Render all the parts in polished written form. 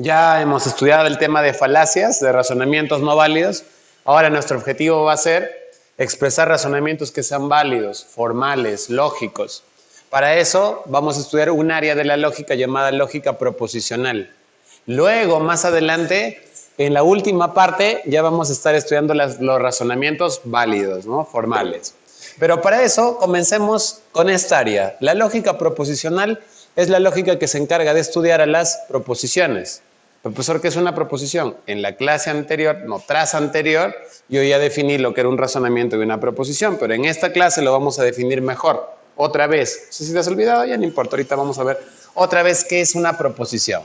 Ya hemos estudiado el tema de falacias, de razonamientos no válidos. Ahora nuestro objetivo va a ser expresar razonamientos que sean válidos, formales, lógicos. Para eso vamos a estudiar un área de la lógica llamada lógica proposicional. Luego, más adelante, en la última parte, ya vamos a estar estudiando los razonamientos válidos, ¿no? Formales. Pero para eso, comencemos con esta área. La lógica proposicional es la lógica que se encarga de estudiar a las proposiciones. Profesor, ¿qué es una proposición? En la clase anterior, no, tras anterior, yo ya definí lo que era un razonamiento y una proposición, pero en esta clase lo vamos a definir mejor. Otra vez, no sé si te has olvidado, ya no importa, ahorita vamos a ver otra vez qué es una proposición.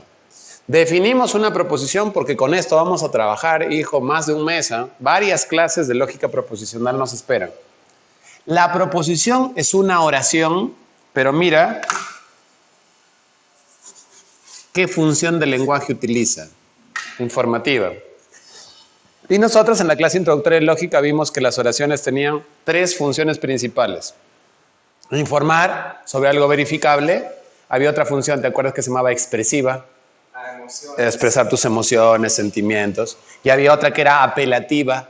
Definimos una proposición porque con esto vamos a trabajar, hijo, más de un mes, ¿eh? Varias clases de lógica proposicional nos esperan. La proposición es una oración, pero mira qué función del lenguaje utiliza. Informativa. Y nosotros en la clase introductoria de lógica vimos que las oraciones tenían tres funciones principales. Informar sobre algo verificable. Había otra función, ¿te acuerdas que se llamaba expresiva? Expresar tus emociones, sentimientos. Y había otra que era apelativa.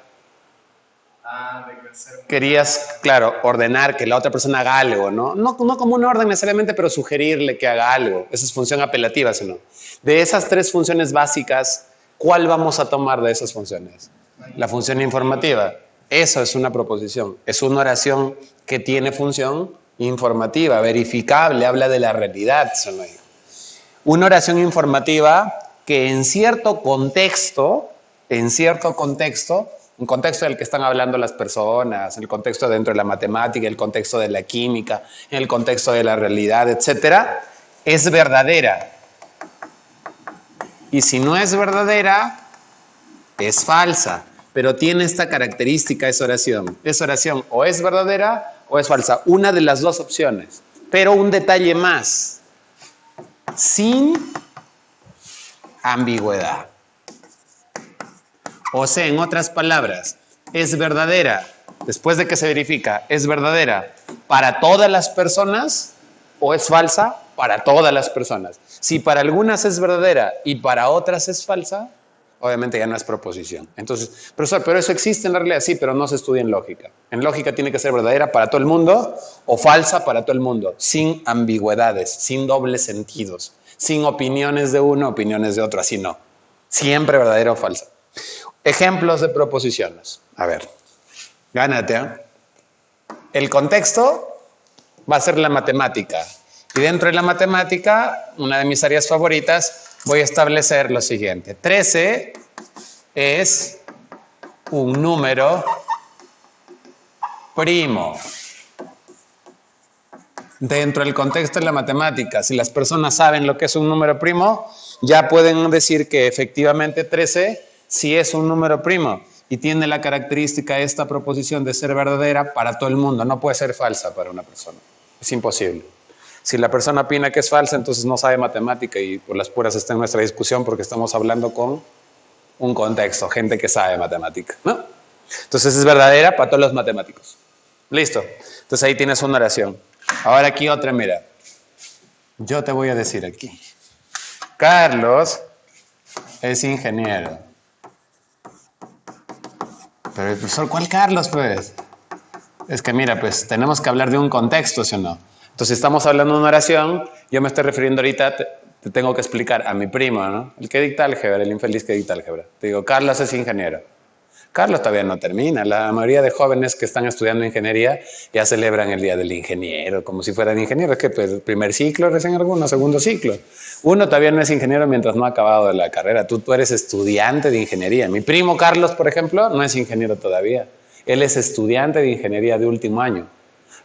Querías, claro, ordenar que la otra persona haga algo, ¿no? No como un orden necesariamente, pero sugerirle que haga algo. Esa es función apelativa, ¿no? De esas tres funciones básicas, ¿cuál vamos a tomar de esas funciones? La función informativa. Eso es una proposición. Es una oración que tiene función informativa, verificable, habla de la realidad, ¿no? Una oración informativa que en cierto contexto, un contexto del que están hablando las personas, el contexto dentro de la matemática, el contexto de la química, el contexto de la realidad, etcétera, es verdadera. Y si no es verdadera, es falsa. Pero tiene esta característica esa oración. Esa oración o es verdadera o es falsa. Una de las dos opciones. Pero un detalle más. Sin ambigüedad. O sea, en otras palabras, es verdadera, después de que se verifica, es verdadera para todas las personas o es falsa para todas las personas. Si para algunas es verdadera y para otras es falsa, obviamente ya no es proposición. Entonces, profesor, pero eso existe en la realidad, sí, pero no se estudia en lógica. En lógica tiene que ser verdadera para todo el mundo o falsa para todo el mundo, sin ambigüedades, sin dobles sentidos, sin opiniones de uno, opiniones de otro, así no. Siempre verdadera o falsa. Ejemplos de proposiciones. A ver, gánate, ¿eh? El contexto va a ser la matemática. Y dentro de la matemática, una de mis áreas favoritas, voy a establecer lo siguiente. 13 es un número primo. Dentro del contexto de la matemática, si las personas saben lo que es un número primo, ya pueden decir que efectivamente 13 sí es un número primo y tiene la característica de esta proposición de ser verdadera para todo el mundo, no puede ser falsa para una persona, es imposible. Si la persona opina que es falsa, entonces no sabe matemática y por las puras está en nuestra discusión porque estamos hablando con un contexto, gente que sabe matemática, ¿no? Entonces es verdadera para todos los matemáticos. Listo. Entonces ahí tienes una oración. Ahora aquí otra, mira. Yo te voy a decir aquí. Carlos es ingeniero. Pero el profesor, ¿cuál Carlos, pues? Es que mira, pues tenemos que hablar de un contexto, ¿sí o no? Entonces estamos hablando de una oración, yo me estoy refiriendo ahorita, te tengo que explicar a mi primo, ¿no? El que dicta álgebra, el infeliz que dicta álgebra. Te digo, Carlos es ingeniero. Carlos todavía no termina. La mayoría de jóvenes que están estudiando ingeniería ya celebran el Día del Ingeniero, como si fueran ingenieros. Que pues, primer ciclo, recién algunos, segundo ciclo. Uno todavía no es ingeniero mientras no ha acabado la carrera. Tú eres estudiante de ingeniería. Mi primo Carlos, por ejemplo, no es ingeniero todavía. Él es estudiante de ingeniería de último año.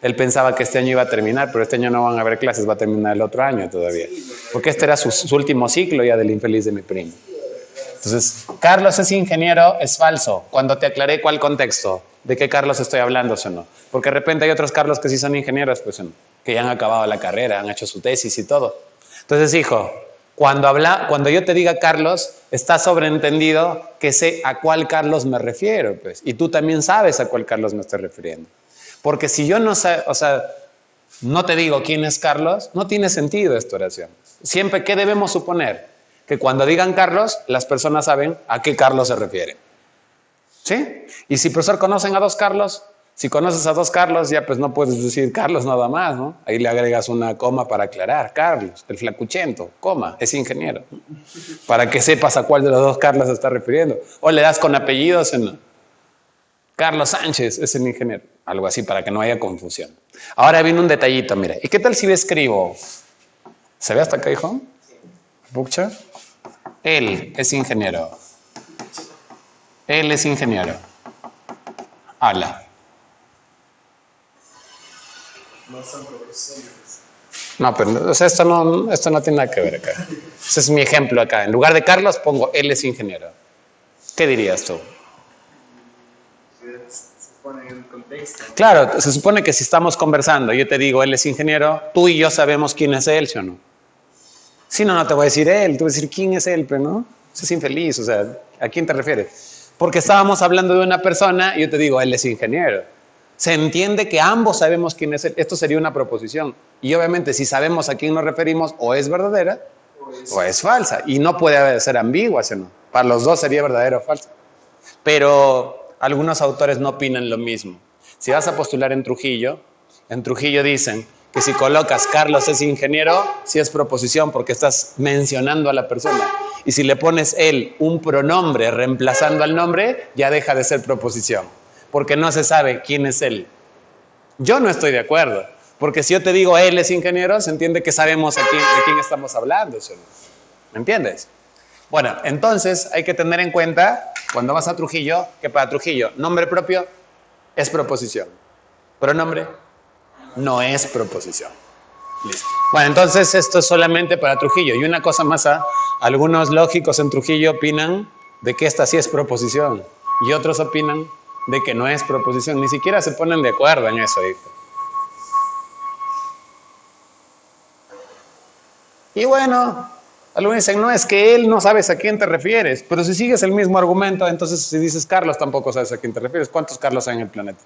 Él pensaba que este año iba a terminar, pero este año no van a haber clases, va a terminar el otro año todavía. Porque este era su último ciclo ya del infeliz de mi primo. Entonces, Carlos es ingeniero, es falso. Cuando te aclaré cuál contexto, de qué Carlos estoy hablando, ¿sí o no? Porque de repente hay otros Carlos que sí son ingenieros, pues, que ya han acabado la carrera, han hecho su tesis y todo. Entonces, hijo, cuando yo te diga Carlos, está sobreentendido que sé a cuál Carlos me refiero, pues. Y tú también sabes a cuál Carlos me estoy refiriendo. Porque si yo no sé, o sea, no te digo quién es Carlos, no tiene sentido esta oración. Siempre, ¿qué debemos suponer? que cuando digan Carlos, las personas saben a qué Carlos se refiere. ¿Sí? Y si, profesor, conocen a dos Carlos, si conoces a dos Carlos, ya pues no puedes decir Carlos nada más, ¿no? Ahí le agregas una coma para aclarar. Carlos, el flacuchento, coma, es ingeniero. Para que sepas a cuál de los dos Carlos se está refiriendo. O le das con apellidos en Carlos Sánchez, es el ingeniero. Algo así para que no haya confusión. Ahora viene un detallito, mira. ¿Y qué tal si escribo? ¿Se ve hasta acá, hijo? ¿Pucha? Él es ingeniero. Él es ingeniero. Habla. No, pero o sea, esto no tiene nada que ver acá. Ese es mi ejemplo acá. En lugar de Carlos pongo él es ingeniero. ¿Qué dirías tú? Se pone en el contexto. Claro, se supone que si estamos conversando, yo te digo él es ingeniero, tú y yo sabemos quién es él, ¿sí o no? Si no, no te voy a decir él, te voy a decir quién es él, pero no. Eso es infeliz, o sea, ¿a quién te refieres? Porque estábamos hablando de una persona y yo te digo él es ingeniero. Se entiende que ambos sabemos quién es él. Esto sería una proposición. Y obviamente si sabemos a quién nos referimos, o es verdadera o es falsa. Y no puede ser ambigua, ¿no? Para los dos sería verdadera o falsa. Pero algunos autores no opinan lo mismo. Si vas a postular en Trujillo dicen que si colocas Carlos es ingeniero, sí es proposición porque estás mencionando a la persona. Y si le pones él un pronombre reemplazando al nombre, ya deja de ser proposición. Porque no se sabe quién es él. Yo no estoy de acuerdo, porque si yo te digo él es ingeniero, se entiende que sabemos de quién estamos hablando, ¿sí? ¿Me entiendes? Bueno, entonces hay que tener en cuenta, cuando vas a Trujillo, que para Trujillo, nombre propio es proposición, pronombre no es proposición. Listo. Bueno, entonces esto es solamente para Trujillo. Y una cosa más, algunos lógicos en Trujillo opinan de que esta sí es proposición, y otros opinan de que no es proposición. Ni siquiera se ponen de acuerdo en eso, hijo. Y bueno, algunos dicen, no, es que él no sabes a quién te refieres. Pero si sigues el mismo argumento, entonces si dices Carlos, tampoco sabes a quién te refieres. ¿Cuántos Carlos hay en el planeta?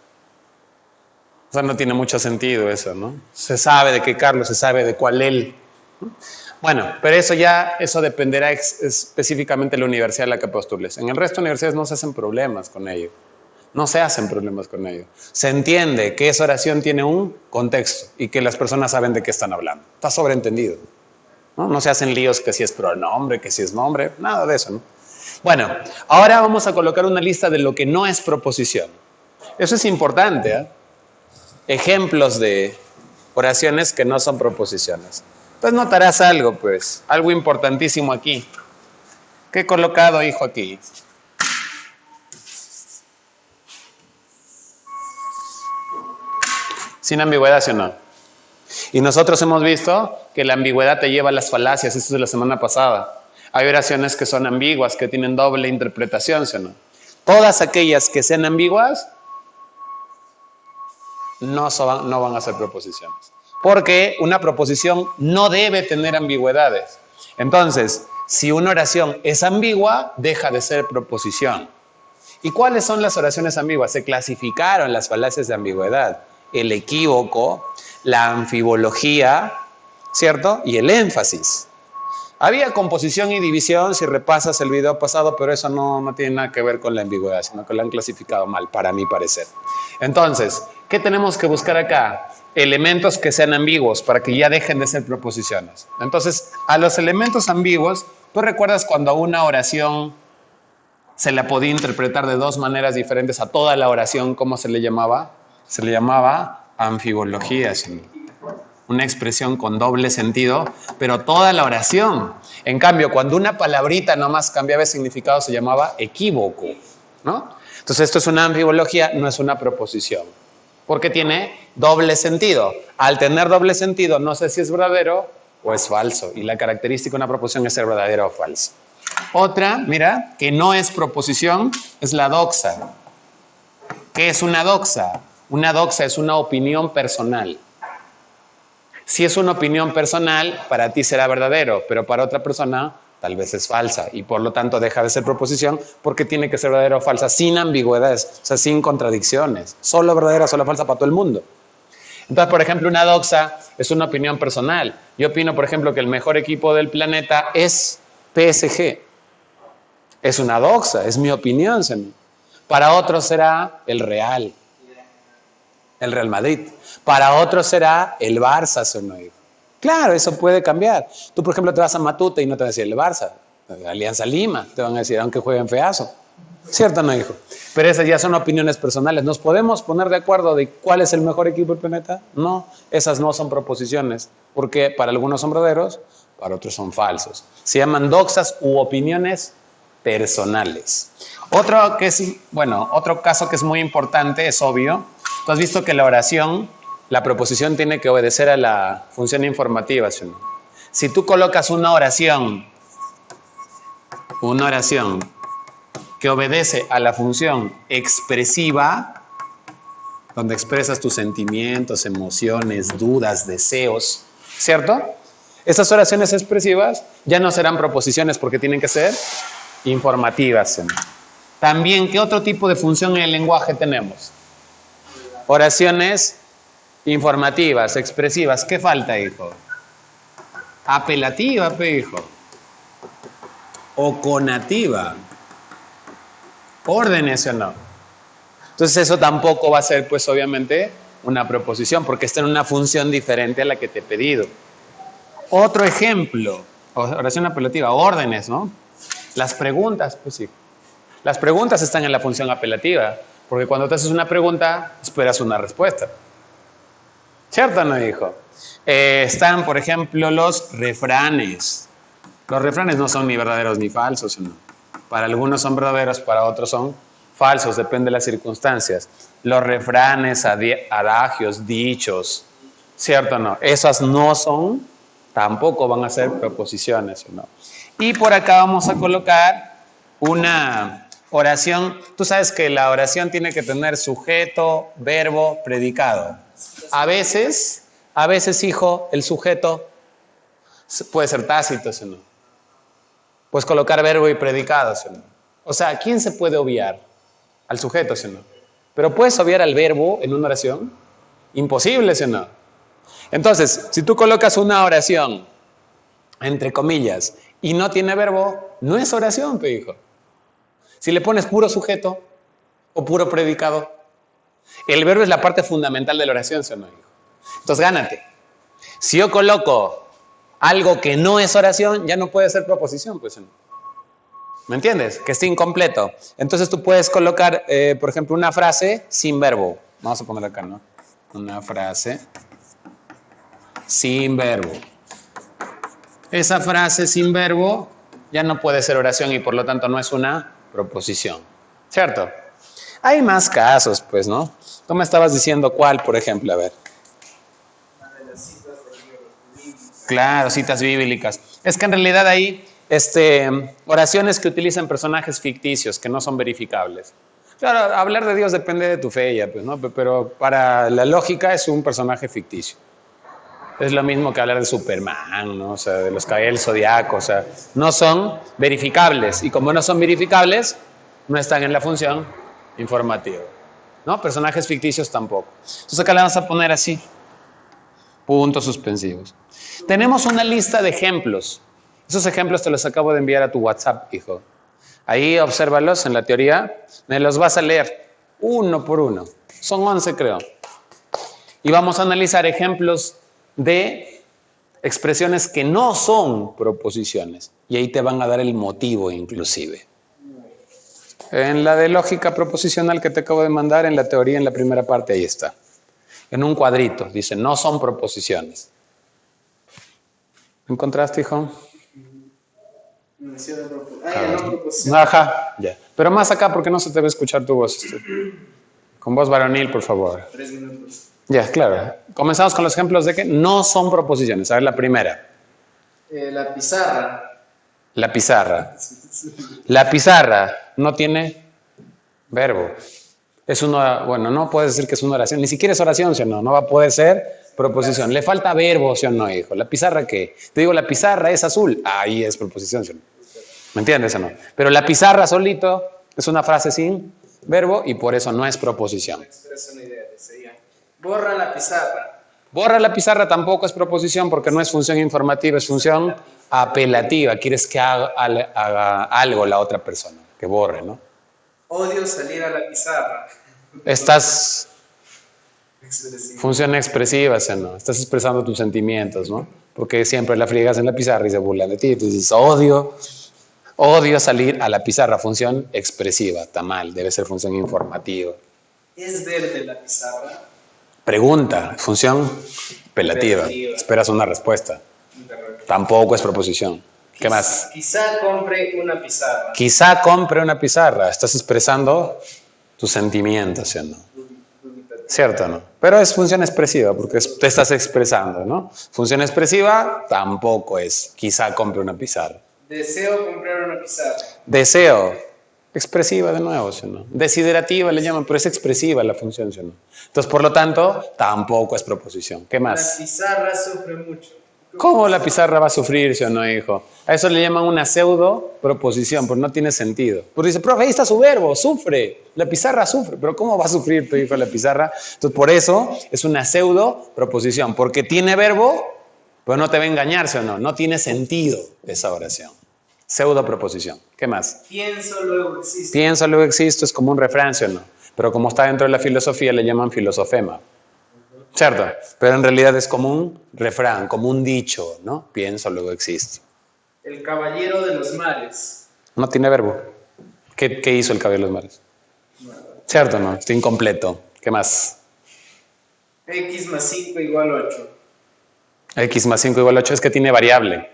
O sea, no tiene mucho sentido eso, ¿no? Se sabe de qué Carlos, se sabe de cuál él. Bueno, pero eso dependerá específicamente de la universidad a la que postules. En el resto de universidades no se hacen problemas con ello. No se hacen problemas con ello. Se entiende que esa oración tiene un contexto y que las personas saben de qué están hablando. Está sobreentendido. No se hacen líos que si es pronombre, que si es nombre, nada de eso, ¿no? Bueno, ahora vamos a colocar una lista de lo que no es proposición. Eso es importante, ¿eh? Ejemplos de oraciones que no son proposiciones. Entonces notarás algo, pues, algo importantísimo aquí. ¿Qué he colocado, hijo, aquí? Sin ambigüedad, ¿sí o no? Y nosotros hemos visto que la ambigüedad te lleva a las falacias. Esto es de la semana pasada. Hay oraciones que son ambiguas, que tienen doble interpretación, ¿sí o no? Todas aquellas que sean ambiguas no van a ser proposiciones. Porque una proposición no debe tener ambigüedades. Entonces, si una oración es ambigua, deja de ser proposición. ¿Y cuáles son las oraciones ambiguas? Se clasificaron las falacias de ambigüedad. El equívoco, la anfibología, ¿cierto? Y el énfasis. Había composición y división, si repasas el video pasado, pero eso no tiene nada que ver con la ambigüedad, sino que lo han clasificado mal, para mi parecer. Entonces, ¿qué tenemos que buscar acá? Elementos que sean ambiguos, para que ya dejen de ser proposiciones. Entonces, a los elementos ambiguos, ¿tú recuerdas cuando a una oración se la podía interpretar de dos maneras diferentes a toda la oración? ¿Cómo se le llamaba? Se le llamaba anfibología, ¿sí? Una expresión con doble sentido, pero toda la oración. En cambio, cuando una palabrita nomás cambiaba de significado, se llamaba equívoco, ¿no? Entonces, esto es una anfibología, no es una proposición, porque tiene doble sentido. Al tener doble sentido, no sé si es verdadero o es falso, y la característica de una proposición es ser verdadero o falso. Otra, mira, que no es proposición, es la doxa. ¿Qué es una doxa? Una doxa es una opinión personal. Si es una opinión personal, para ti será verdadero, pero para otra persona tal vez es falsa y por lo tanto deja de ser proposición porque tiene que ser verdadera o falsa sin ambigüedades, o sea, sin contradicciones. Solo verdadera, solo falsa para todo el mundo. Entonces, por ejemplo, una doxa es una opinión personal. Yo opino, por ejemplo, que el mejor equipo del planeta es PSG. Es una doxa, es mi opinión. Para otros será el Real Madrid. Para otros será el Barça, ¿no? Claro, eso puede cambiar. Tú, por ejemplo, te vas a Matute y no te van a decir el Barça. Alianza Lima, te van a decir, aunque jueguen feazo. ¿Cierto o no, hijo? Pero esas ya son opiniones personales. ¿Nos podemos poner de acuerdo de cuál es el mejor equipo del planeta? No, esas no son proposiciones, porque para algunos son verdaderos, para otros son falsos. Se llaman doxas u opiniones personales. Otro caso que es muy importante, es obvio. Tú has visto que la oración, la proposición tiene que obedecer a la función informativa, ¿sí? Si tú colocas una oración que obedece a la función expresiva, donde expresas tus sentimientos, emociones, dudas, deseos, ¿cierto? Estas oraciones expresivas ya no serán proposiciones porque tienen que ser informativas. También, ¿qué otro tipo de función en el lenguaje tenemos? Oraciones informativas, expresivas. ¿Qué falta, hijo? Apelativa, hijo. O conativa. Órdenes o no. Entonces eso tampoco va a ser, pues obviamente, una proposición, porque está en una función diferente a la que te he pedido. Otro ejemplo, oración apelativa, órdenes, ¿no? Las preguntas, pues sí. Las preguntas están en la función apelativa, porque cuando te haces una pregunta, esperas una respuesta. ¿Cierto o no, hijo? Están, por ejemplo, los refranes. Los refranes no son ni verdaderos ni falsos, ¿no? Para algunos son verdaderos, para otros son falsos, depende de las circunstancias. Los refranes, adagios, dichos, ¿cierto o no? Esas no son, tampoco van a ser proposiciones, ¿no? Y por acá vamos a colocar una oración. Tú sabes que la oración tiene que tener sujeto, verbo, predicado. A veces, hijo, el sujeto puede ser tácito, ¿sí o no? Puedes colocar verbo y predicado, ¿sí o no? O sea, ¿a quién se puede obviar? Al sujeto, ¿sí o no? Pero ¿puedes obviar al verbo en una oración? Imposible, ¿sí o no? Entonces, si tú colocas una oración, entre comillas, y no tiene verbo, no es oración, hijo. Si le pones puro sujeto o puro predicado, el verbo es la parte fundamental de la oración, ¿sí o no, hijo? Entonces, gánate. Si yo coloco algo que no es oración, ya no puede ser proposición, pues. ¿Me entiendes? Que esté incompleto. Entonces tú puedes colocar, por ejemplo, una frase sin verbo. Vamos a poner acá, ¿no? Una frase sin verbo. Esa frase sin verbo ya no puede ser oración y por lo tanto no es una proposición. ¿Cierto? Hay más casos, pues, ¿no? Tú me estabas diciendo cuál, por ejemplo, a ver. Claro, citas bíblicas. Es que en realidad hay oraciones que utilizan personajes ficticios que no son verificables. Claro, hablar de Dios depende de tu fe ya, pues, ¿no? Pero para la lógica es un personaje ficticio. Es lo mismo que hablar de Superman, ¿no? O sea, de los caballeros del Zodiaco, o sea, no son verificables. Y como no son verificables, no están en la función informativa, ¿no? Personajes ficticios tampoco. Entonces acá le vamos a poner así. Puntos suspensivos. Tenemos una lista de ejemplos. Esos ejemplos te los acabo de enviar a tu WhatsApp, hijo. Ahí obsérvalos en la teoría. Me los vas a leer uno por uno. Son 11, creo. Y vamos a analizar ejemplos de expresiones que no son proposiciones. Y ahí te van a dar el motivo, inclusive. En la de lógica proposicional que te acabo de mandar, en la teoría, en la primera parte, ahí está. En un cuadrito, dice, no son proposiciones. ¿Encontraste, hijo? Ajá, ya. Pero más acá, porque no se te va a escuchar tu voz. Con voz varonil, por favor. 3 minutos. Ya, claro. Comenzamos con los ejemplos de que no son proposiciones. A ver, la primera. La pizarra. La pizarra. La pizarra no tiene verbo. Es una, bueno, no puedes decir que es una oración, ni siquiera es oración, ¿sí o no? No va a poder ser proposición. Le falta verbo, ¿sí o no, hijo? ¿La pizarra qué? Te digo, la pizarra es azul. Ahí es proposición, ¿sí o no? ¿Me entiendes o no? Pero la pizarra solito es una frase sin verbo y por eso no es proposición. Expresa una idea, sería, borra la pizarra. Borra la pizarra tampoco es proposición porque no es función informativa, es función apelativa. Quieres que haga algo la otra persona, que borre, ¿no? Odio salir a la pizarra. Estás Expresivo. función expresiva, ¿sí, no? Estás expresando tus sentimientos, ¿no? Porque siempre la friegas en la pizarra y se burlan de ti. Entonces dices, odio salir a la pizarra. Función expresiva, está mal, debe ser función informativa. ¿Es verde la pizarra? Pregunta, función apelativa. Apelativa. Esperas una respuesta. Interrogativo. Tampoco es proposición. ¿Qué más? Quizá compre una pizarra. Quizá compre una pizarra. Estás expresando tus sentimientos, ¿sí, no? ¿Cierto, no? Pero es función expresiva porque te estás expresando, ¿no? Función expresiva tampoco es quizá compre una pizarra. Deseo comprar una pizarra. Deseo, expresiva de nuevo, ¿sí, no? Desiderativa le llaman, pero es expresiva la función, ¿sí, no? Entonces, por lo tanto, tampoco es proposición. ¿Qué La más? pizarra sufre mucho. ¿Cómo la pizarra va a sufrir, sí o no, hijo? A eso le llaman una pseudo proposición, pero no tiene sentido. Porque dice, profe, ahí está su verbo, sufre. La pizarra sufre, pero ¿cómo va a sufrir tu hijo la pizarra? Entonces, por eso es una pseudo proposición, porque tiene verbo, pero no te va a engañar, ¿sí o no? No tiene sentido esa oración. Pseudo proposición. ¿Qué más? Pienso, luego existo. Pienso, luego existo, es como un refrán, ¿sí o no? Pero como está dentro de la filosofía, le llaman filosofema. ¿Cierto? Pero en realidad es como un refrán, como un dicho, ¿no? Pienso, luego existo. El caballero de los mares. No tiene verbo. ¿Qué hizo el caballero de los mares? ¿Cierto, no? Está incompleto. ¿Qué más? X más 5 igual 8. X más 5 igual 8 es que tiene variable.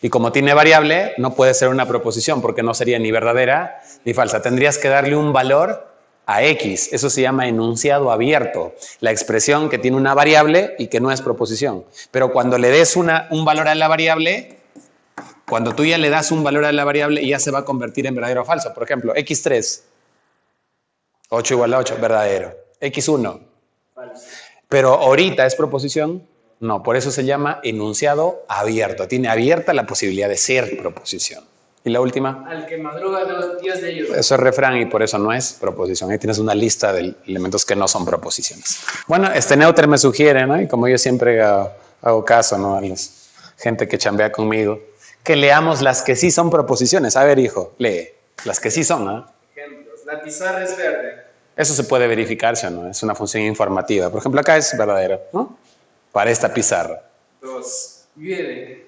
Y como tiene variable, no puede ser una proposición porque no sería ni verdadera ni falsa. Tendrías que darle un valor a X. Eso se llama enunciado abierto. La expresión que tiene una variable y que no es proposición. Pero cuando le des un valor a la variable, cuando tú ya le das un valor a la variable, ya se va a convertir en verdadero o falso. Por ejemplo, X3, 8 igual a 8, verdadero. X1. Falso. Pero ahorita es proposición. No, por eso se llama enunciado abierto. Tiene abierta la posibilidad de ser proposición. ¿Y la última? Al que madruga, Dios de ayuda. Eso es refrán y por eso no es proposición. Ahí tienes una lista de elementos que no son proposiciones. Bueno, Neuter me sugiere, ¿no? Y como yo siempre hago caso, ¿no? A la gente que chambea conmigo, que leamos las que sí son proposiciones. A ver, hijo, lee. Las que sí son, ¿no? Ejemplos. La pizarra es verde. Eso se puede verificar, ¿sí o no? Es una función informativa. Por ejemplo, acá es verdadero, ¿no? Para esta pizarra. 2. Llueve.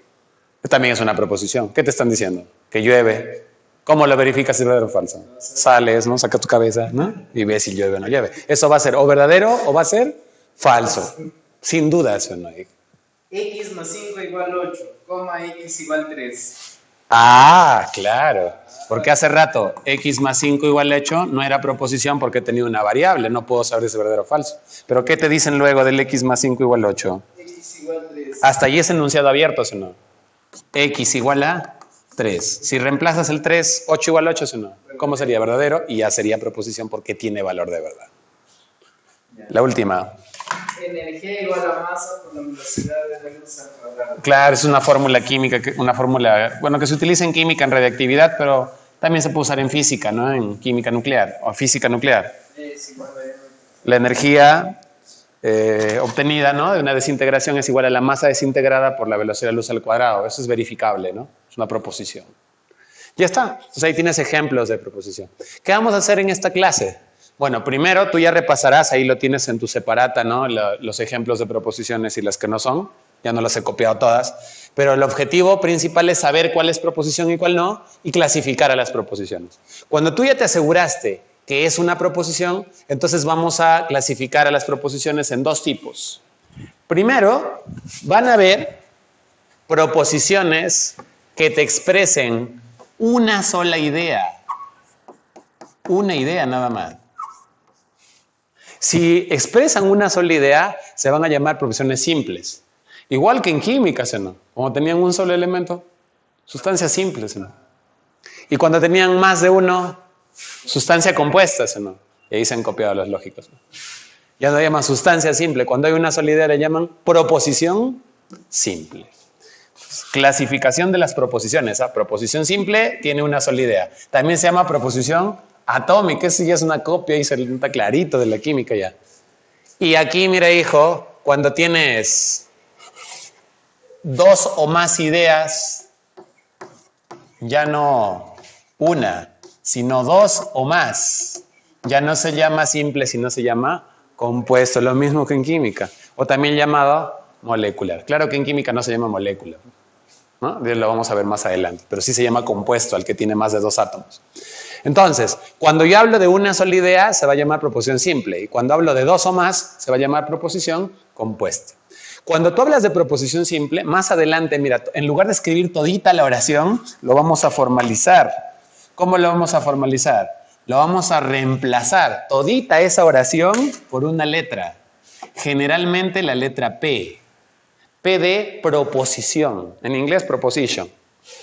También es una proposición. ¿Qué te están diciendo? Que llueve. ¿Cómo lo verificas si es verdadero o falso? Sales, ¿no? Saca tu cabeza, ¿no? Y ves si llueve o no llueve. Eso va a ser o verdadero o va a ser falso. Sin duda eso no. X más 5 igual 8, coma X igual 3. Ah, claro. Porque hace rato X más 5 igual 8 no era proposición porque tenía una variable. No puedo saber si es verdadero o falso. Pero ¿qué te dicen luego del X más 5 igual 8? X igual 3. Hasta allí es enunciado abierto, ¿sí o no? X igual a 3. Si reemplazas el 3, 8 igual a 8, ¿sí o no? ¿Cómo sería verdadero? Y ya sería proposición porque tiene valor de verdad. La última. Energía igual a masa por la velocidad de la luz al cuadrado. Claro, es una fórmula química, una fórmula, bueno, que se utiliza en química, en radiactividad, pero también se puede usar en física, ¿no? En química nuclear o física nuclear. Es igual a La energía obtenida, ¿no? De una desintegración es igual a la masa desintegrada por la velocidad de la luz al cuadrado. Eso es verificable, ¿no? Es una proposición. Ya está. Entonces ahí tienes ejemplos de proposición. ¿Qué vamos a hacer en esta clase? Bueno, primero tú ya repasarás, ahí lo tienes en tu separata, ¿no? Los ejemplos de proposiciones y las que no son. Ya no las he copiado todas. Pero el objetivo principal es saber cuál es proposición y cuál no y clasificar a las proposiciones. Cuando tú ya te aseguraste que es una proposición, entonces vamos a clasificar a las proposiciones en dos tipos. Primero, van a haber proposiciones que te expresen una sola idea. Una idea nada más. Si expresan una sola idea, se van a llamar proposiciones simples. Igual que en química, ¿sí, no? Como tenían un solo elemento, sustancias simples, ¿sí, no? Y cuando tenían más de uno, sustancia compuesta, ¿sí, no? Y ahí se han copiado los lógicos, ¿no? Ya no llaman sustancia simple. Cuando hay una sola idea le llaman proposición simple. Clasificación de las proposiciones. ¿Ah? Proposición simple tiene una sola idea. También se llama proposición atómica. Eso ya es una copia y se nota clarito de la química ya. Y aquí, mira, hijo, cuando tienes dos o más ideas, ya no una, sino dos o más. Ya no se llama simple, sino se llama compuesto, lo mismo que en química, o también llamado molecular. Claro que en química no se llama molécula, ¿no? Lo vamos a ver más adelante, pero sí se llama compuesto al que tiene más de 2 átomos. Entonces, cuando yo hablo de una sola idea, se va a llamar proposición simple, y cuando hablo de 2 o más, se va a llamar proposición compuesta. Cuando tú hablas de proposición simple, más adelante, mira, en lugar de escribir todita la oración, lo vamos a formalizar. ¿Cómo lo vamos a formalizar? Lo vamos a reemplazar todita esa oración por una letra. Generalmente la letra P. P de proposición. En inglés, proposition.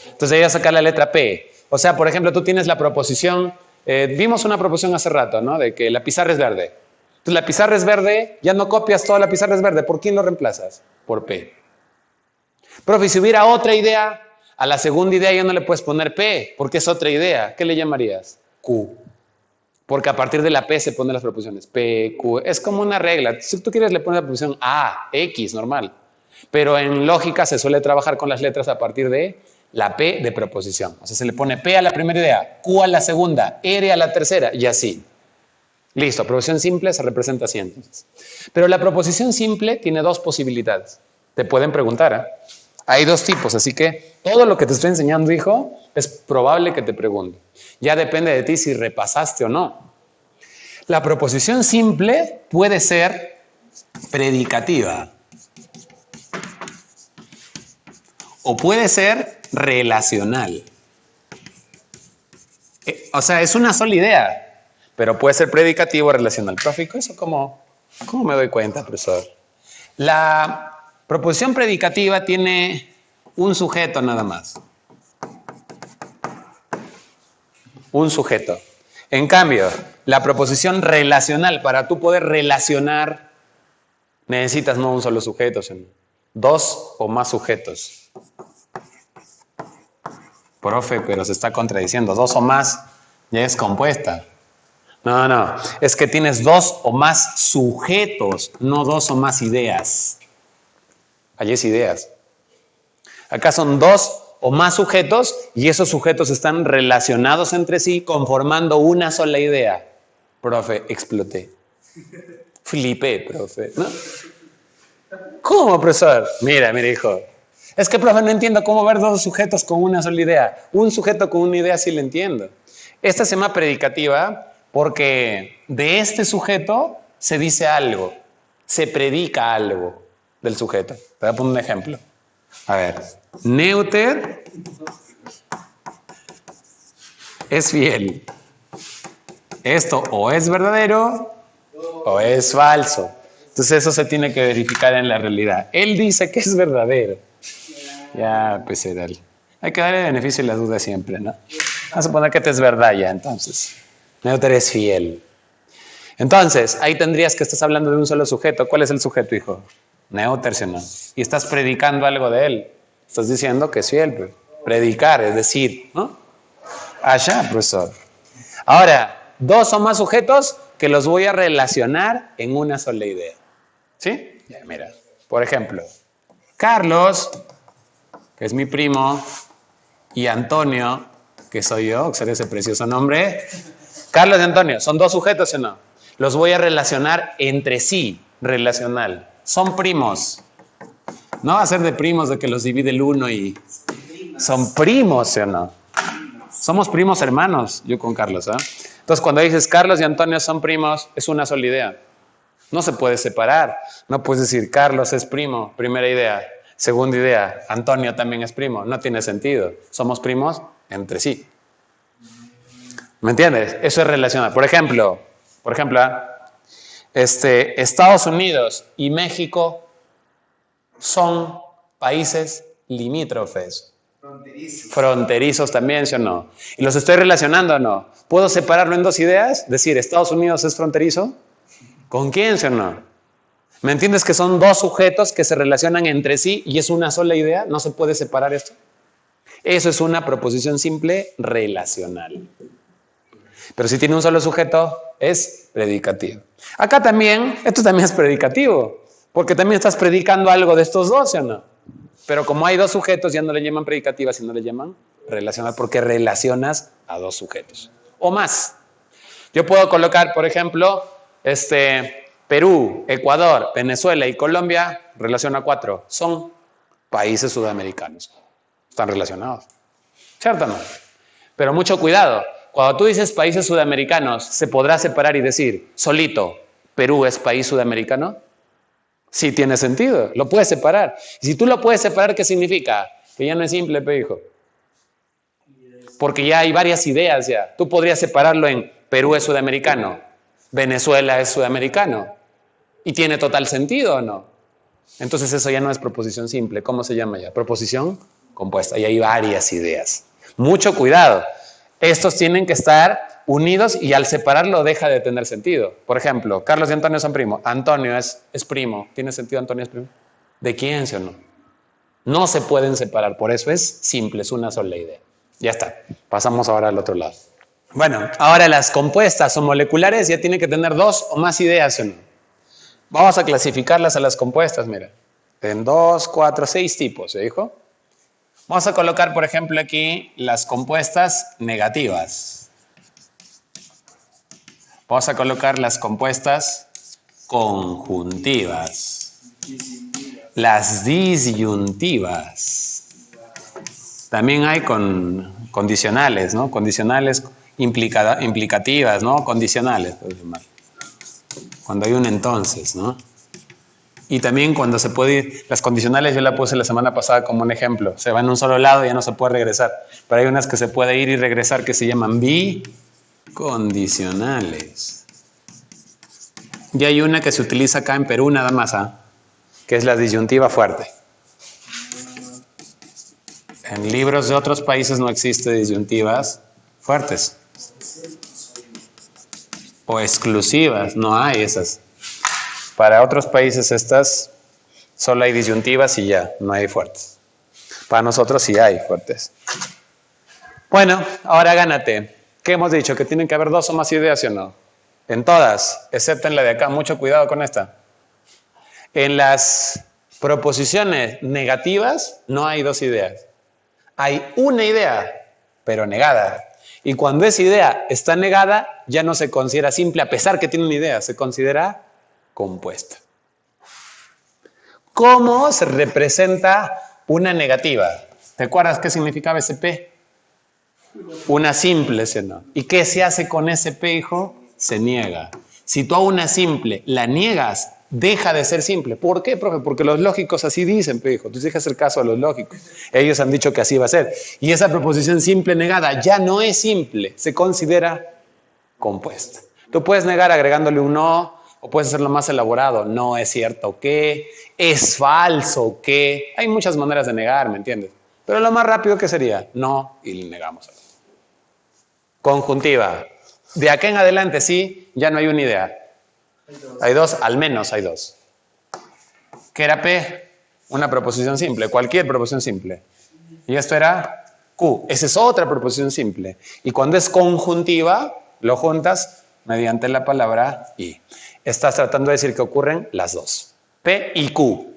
Entonces voy a sacar la letra P. O sea, por ejemplo, tú tienes la proposición, vimos una proposición hace rato, ¿no? De que la pizarra es verde. Entonces la pizarra es verde, ya no copias toda la pizarra es verde. ¿Por quién lo reemplazas? Por P. Profe, si hubiera otra idea, a la segunda idea ya no le puedes poner P, porque es otra idea. ¿Qué le llamarías? Q. Porque a partir de la P se ponen las proposiciones. P, Q. Es como una regla. Si tú quieres le pones la proposición A, X, normal. Pero en lógica se suele trabajar con las letras a partir de la P de proposición. O sea, se le pone P a la primera idea, Q a la segunda, R a la tercera y así. Listo, proposición simple se representa así entonces. Pero la proposición simple tiene 2 posibilidades. Te pueden preguntar, ¿eh? Hay 2 tipos, así que todo lo que te estoy enseñando, hijo, es probable que te pregunte. Ya depende de ti si repasaste o no. La proposición simple puede ser predicativa o puede ser relacional. O sea, es una sola idea, pero puede ser predicativo o relacional. Profe, ¿eso cómo me doy cuenta, profesor? La proposición predicativa tiene un sujeto nada más. Un sujeto. En cambio, la proposición relacional, para tú poder relacionar, necesitas no un solo sujeto, sino 2 o más sujetos. Profe, pero se está contradiciendo. 2 o más ya es compuesta. No, es que tienes 2 o más sujetos, no 2 o más ideas. Allí es ideas. Acá son 2 o más sujetos y esos sujetos están relacionados entre sí conformando una sola idea. Profe, exploté. Flipé, profe. ¿No? ¿Cómo, profesor? Mira, hijo. Es que, profe, no entiendo cómo ver 2 sujetos con una sola idea. Un sujeto con una idea sí lo entiendo. Esta se llama predicativa porque de este sujeto se dice algo, se predica algo del sujeto. Te voy a poner un ejemplo. A ver, Neuter es fiel. Esto o es verdadero o es falso. Entonces eso se tiene que verificar en la realidad. Él dice que es verdadero. Ya, pues dale. Hay que darle beneficio y la duda siempre, ¿no? Vamos a suponer que te es verdad ya, entonces. Neuter es fiel. Entonces, ahí tendrías que estás hablando de un solo sujeto. ¿Cuál es el sujeto, hijo? Neuter, ¿sí o no? Y estás predicando algo de él. Estás diciendo que es fiel, pues. Predicar, es decir, ¿no? Allá, profesor. Ahora, 2 o más sujetos que los voy a relacionar en una sola idea. ¿Sí? Ya, mira. Por ejemplo, Carlos, que es mi primo, y Antonio, que soy yo, que seré ese precioso nombre. Carlos y Antonio, ¿son 2 sujetos o no? Los voy a relacionar entre sí, relacional. Son primos. No va a ser de primos de que los divide el 1 y... Son primos, ¿sí o no? Somos primos hermanos, yo con Carlos, ¿eh? Entonces, cuando dices Carlos y Antonio son primos, es una sola idea. No se puede separar. No puedes decir Carlos es primo, primera idea. Segunda idea, Antonio también es primo. No tiene sentido. Somos primos entre sí. ¿Me entiendes? Eso es relacional. Por ejemplo, Estados Unidos y México son países limítrofes. Fronterizos también, ¿sí o no? ¿Y los estoy relacionando o no? ¿Puedo separarlo en 2 ideas? Decir, ¿Estados Unidos es fronterizo? ¿Con quién, sí o no? ¿Me entiendes que son 2 sujetos que se relacionan entre sí y es una sola idea? ¿No se puede separar esto? Eso es una proposición simple relacional. Pero si tiene un solo sujeto, es predicativo. Acá también, esto también es predicativo, Porque también estás predicando algo de estos dos, ¿sí o no? Pero como hay dos sujetos, ya no le llaman predicativa, sino le llaman relacional, porque relacionas a dos sujetos. O más. Yo puedo colocar, por ejemplo, Perú, Ecuador, Venezuela y Colombia, relaciona 4. Son países sudamericanos. Están relacionados. ¿Cierto o no? Pero mucho cuidado. Cuando tú dices países sudamericanos, ¿se podrá separar y decir, solito, Perú es país sudamericano? Sí tiene sentido, lo puedes separar. Y si tú lo puedes separar, ¿qué significa? Que ya no es simple, hijo. Porque ya hay varias ideas ya. Tú podrías separarlo en Perú es sudamericano, Venezuela es sudamericano. ¿Y tiene total sentido o no? Entonces eso ya no es proposición simple. ¿Cómo se llama ya? Proposición compuesta. Y hay varias ideas. Mucho cuidado. Estos tienen que estar unidos y al separarlo deja de tener sentido. Por ejemplo, Carlos y Antonio son primos. Antonio es primo. ¿Tiene sentido Antonio es primo? ¿De quién, sí o no? No se pueden separar. Por eso es simple, es una sola idea. Ya está. Pasamos ahora al otro lado. Bueno, ahora las compuestas o moleculares ya tienen que tener 2 o más ideas, ¿sí o no? Vamos a clasificarlas a las compuestas, mira. En 2, 4, 6 tipos, ¿se dijo? Vamos a colocar, por ejemplo, aquí las compuestas negativas. Vamos a colocar las compuestas conjuntivas. Las disyuntivas. También hay condicionales, ¿no? Condicionales implicativas, ¿no? Condicionales. Cuando hay un entonces, ¿no? Y también cuando se puede ir, las condicionales yo la puse la semana pasada como un ejemplo. Se va en un solo lado y ya no se puede regresar. Pero hay unas que se puede ir y regresar que se llaman bicondicionales. Y hay una que se utiliza acá en Perú nada más, que es la disyuntiva fuerte. En libros de otros países no existe disyuntivas fuertes. O exclusivas, no hay esas. Para otros países estas solo hay disyuntivas y ya, no hay fuertes. Para nosotros sí hay fuertes. Bueno, ahora gánate. ¿Qué hemos dicho? Que tienen que haber 2 o más ideas, ¿sí o no? En todas, excepto en la de acá. Mucho cuidado con esta. En las proposiciones negativas no hay 2 ideas. Hay una idea, pero negada. Y cuando esa idea está negada, ya no se considera simple, a pesar que tiene una idea, se considera compuesta. ¿Cómo se representa una negativa? ¿Te acuerdas qué significaba ese P? Una simple, ¿sí o no? ¿Y qué se hace con ese P, hijo? Se niega. Si tú a una simple la niegas, deja de ser simple. ¿Por qué, profe? Porque los lógicos así dicen, hijo. Tú dejas el caso a los lógicos. Ellos han dicho que así va a ser. Y esa proposición simple negada ya no es simple, se considera compuesta. Tú puedes negar agregándole un no, o puedes hacerlo más elaborado. No es cierto que, es falso que. Hay muchas maneras de negar, ¿me entiendes? Pero lo más rápido que sería, no, y le negamos. Conjuntiva. De acá en adelante sí, ya no hay una idea. Hay 2, al menos hay 2. ¿Qué era P? Una proposición simple, cualquier proposición simple. Y esto era Q. Esa es otra proposición simple. Y cuando es conjuntiva, lo juntas mediante la palabra I. Estás tratando de decir que ocurren las 2. P y Q.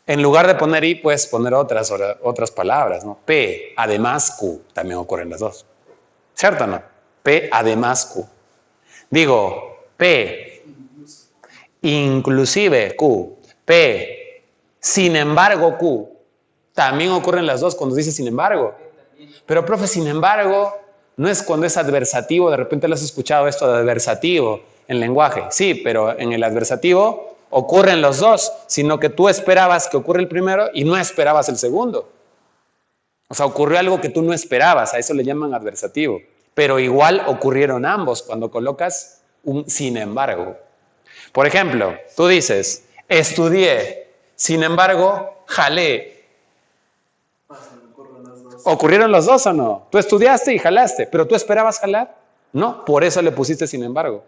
En lugar de poner I, puedes poner otras palabras, ¿no? P, además Q. También ocurren las 2. ¿Cierto o no? P, además Q. Digo, P, inclusive Q. P, sin embargo Q. También ocurren las 2 cuando dices sin embargo. Pero, profe, sin embargo, no es cuando es adversativo. De repente lo has escuchado esto de adversativo en lenguaje. Sí, pero en el adversativo ocurren los 2, sino que tú esperabas que ocurra el primero y no esperabas el segundo. O sea, ocurrió algo que tú no esperabas, a eso le llaman adversativo. Pero igual ocurrieron ambos cuando colocas un sin embargo. Por ejemplo, tú dices, estudié, sin embargo, jalé. ¿Ocurrieron los 2 o no? Tú estudiaste y jalaste, pero ¿tú esperabas jalar? No, por eso le pusiste sin embargo.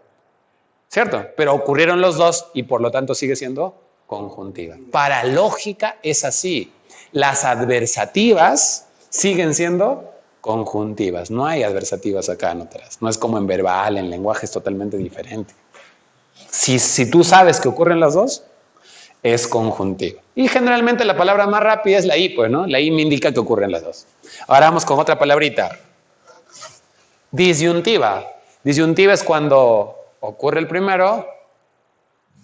¿Cierto? Pero ocurrieron los 2 y por lo tanto sigue siendo conjuntiva. Para lógica es así. Las adversativas siguen siendo conjuntivas. No hay adversativas acá, notarás. No es como en verbal, en lenguaje es totalmente diferente. Si tú sabes que ocurren las 2, es conjuntiva. Y generalmente la palabra más rápida es la I, pues, ¿no? La I me indica que ocurren las dos. Ahora vamos con otra palabrita. Disyuntiva. Disyuntiva es cuando ocurre el primero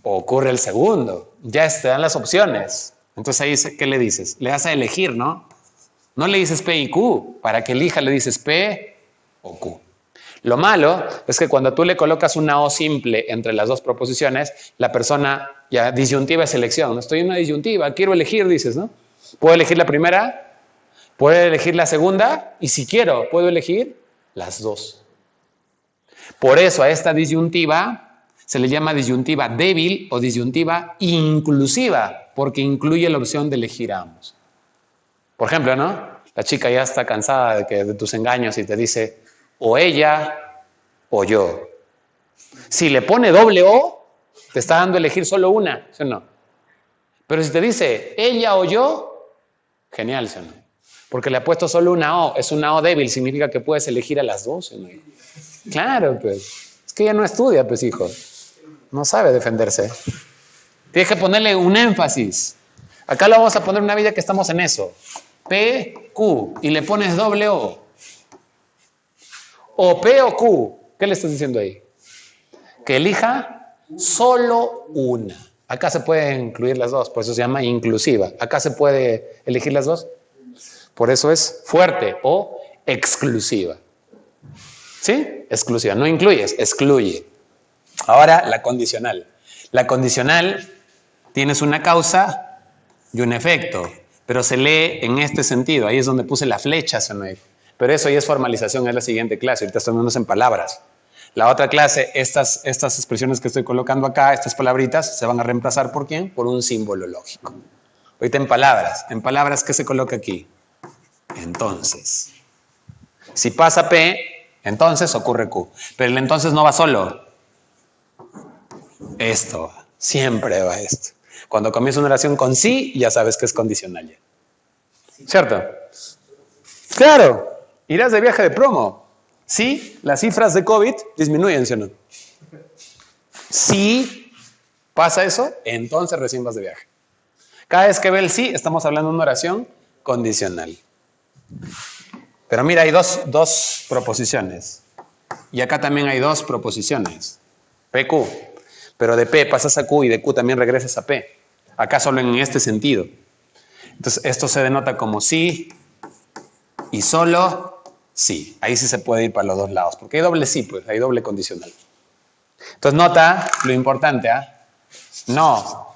o ocurre el segundo. Ya te dan las opciones. Entonces ahí, ¿qué le dices? Le das a elegir, ¿no? No le dices P y Q. Para que elija le dices P o Q. Lo malo es que cuando tú le colocas una O simple entre las dos proposiciones, la persona ya disyuntiva es elección. No estoy en una disyuntiva, quiero elegir, dices, ¿no? Puedo elegir la primera, puedo elegir la segunda y si quiero, puedo elegir las dos. Por eso a esta disyuntiva se le llama disyuntiva débil o disyuntiva inclusiva, porque incluye la opción de elegir a ambos. Por ejemplo, ¿no? La chica ya está cansada de tus engaños y te dice o ella o yo. Si le pone doble O, te está dando a elegir solo una, ¿sí o no? Pero si te dice ella o yo, genial, ¿sí o no? Porque le ha puesto solo una O, es una O débil, significa que puedes elegir a las dos, ¿sí o no? Claro, pues. Es que ella no estudia, pues, hijo. No sabe defenderse. Tienes que ponerle un énfasis. Acá lo vamos a poner una vida que estamos en eso. P, Q, y le pones doble O. O P o Q. ¿Qué le estás diciendo ahí? Que elija solo una. Acá se pueden incluir las dos, por eso se llama inclusiva. Acá se puede elegir las dos. Por eso es fuerte o exclusiva. ¿Sí? Exclusiva. No incluyes, excluye. Ahora la condicional. La condicional tienes una causa y un efecto, pero se lee en este sentido. Ahí es donde puse la flecha, pero eso ya es formalización, es la siguiente clase. Ahorita estamos viendo en palabras. La otra clase, estas expresiones que estoy colocando acá, estas palabritas, se van a reemplazar ¿por quién? Por un símbolo lógico. Ahorita en palabras. En palabras, ¿qué se coloca aquí? Entonces. Si pasa P, entonces ocurre Q. Pero el entonces no va solo. Esto va. Siempre va esto. Cuando comienza una oración con sí, ya sabes que es condicional ya. ¿Cierto? Claro. Irás de viaje de promo. Sí, las cifras de COVID disminuyen, ¿sí o no? Si pasa eso, entonces recién vas de viaje. Cada vez que ve el sí, estamos hablando de una oración condicional. Pero mira, hay dos proposiciones. Y acá también hay dos proposiciones. PQ. Pero de P pasas a Q y de Q también regresas a P. Acá solo en este sentido. Entonces, esto se denota como sí y solo sí. Ahí sí se puede ir para los dos lados. Porque hay doble sí, pues, hay doble condicional. Entonces, nota lo importante, ¿ah? No,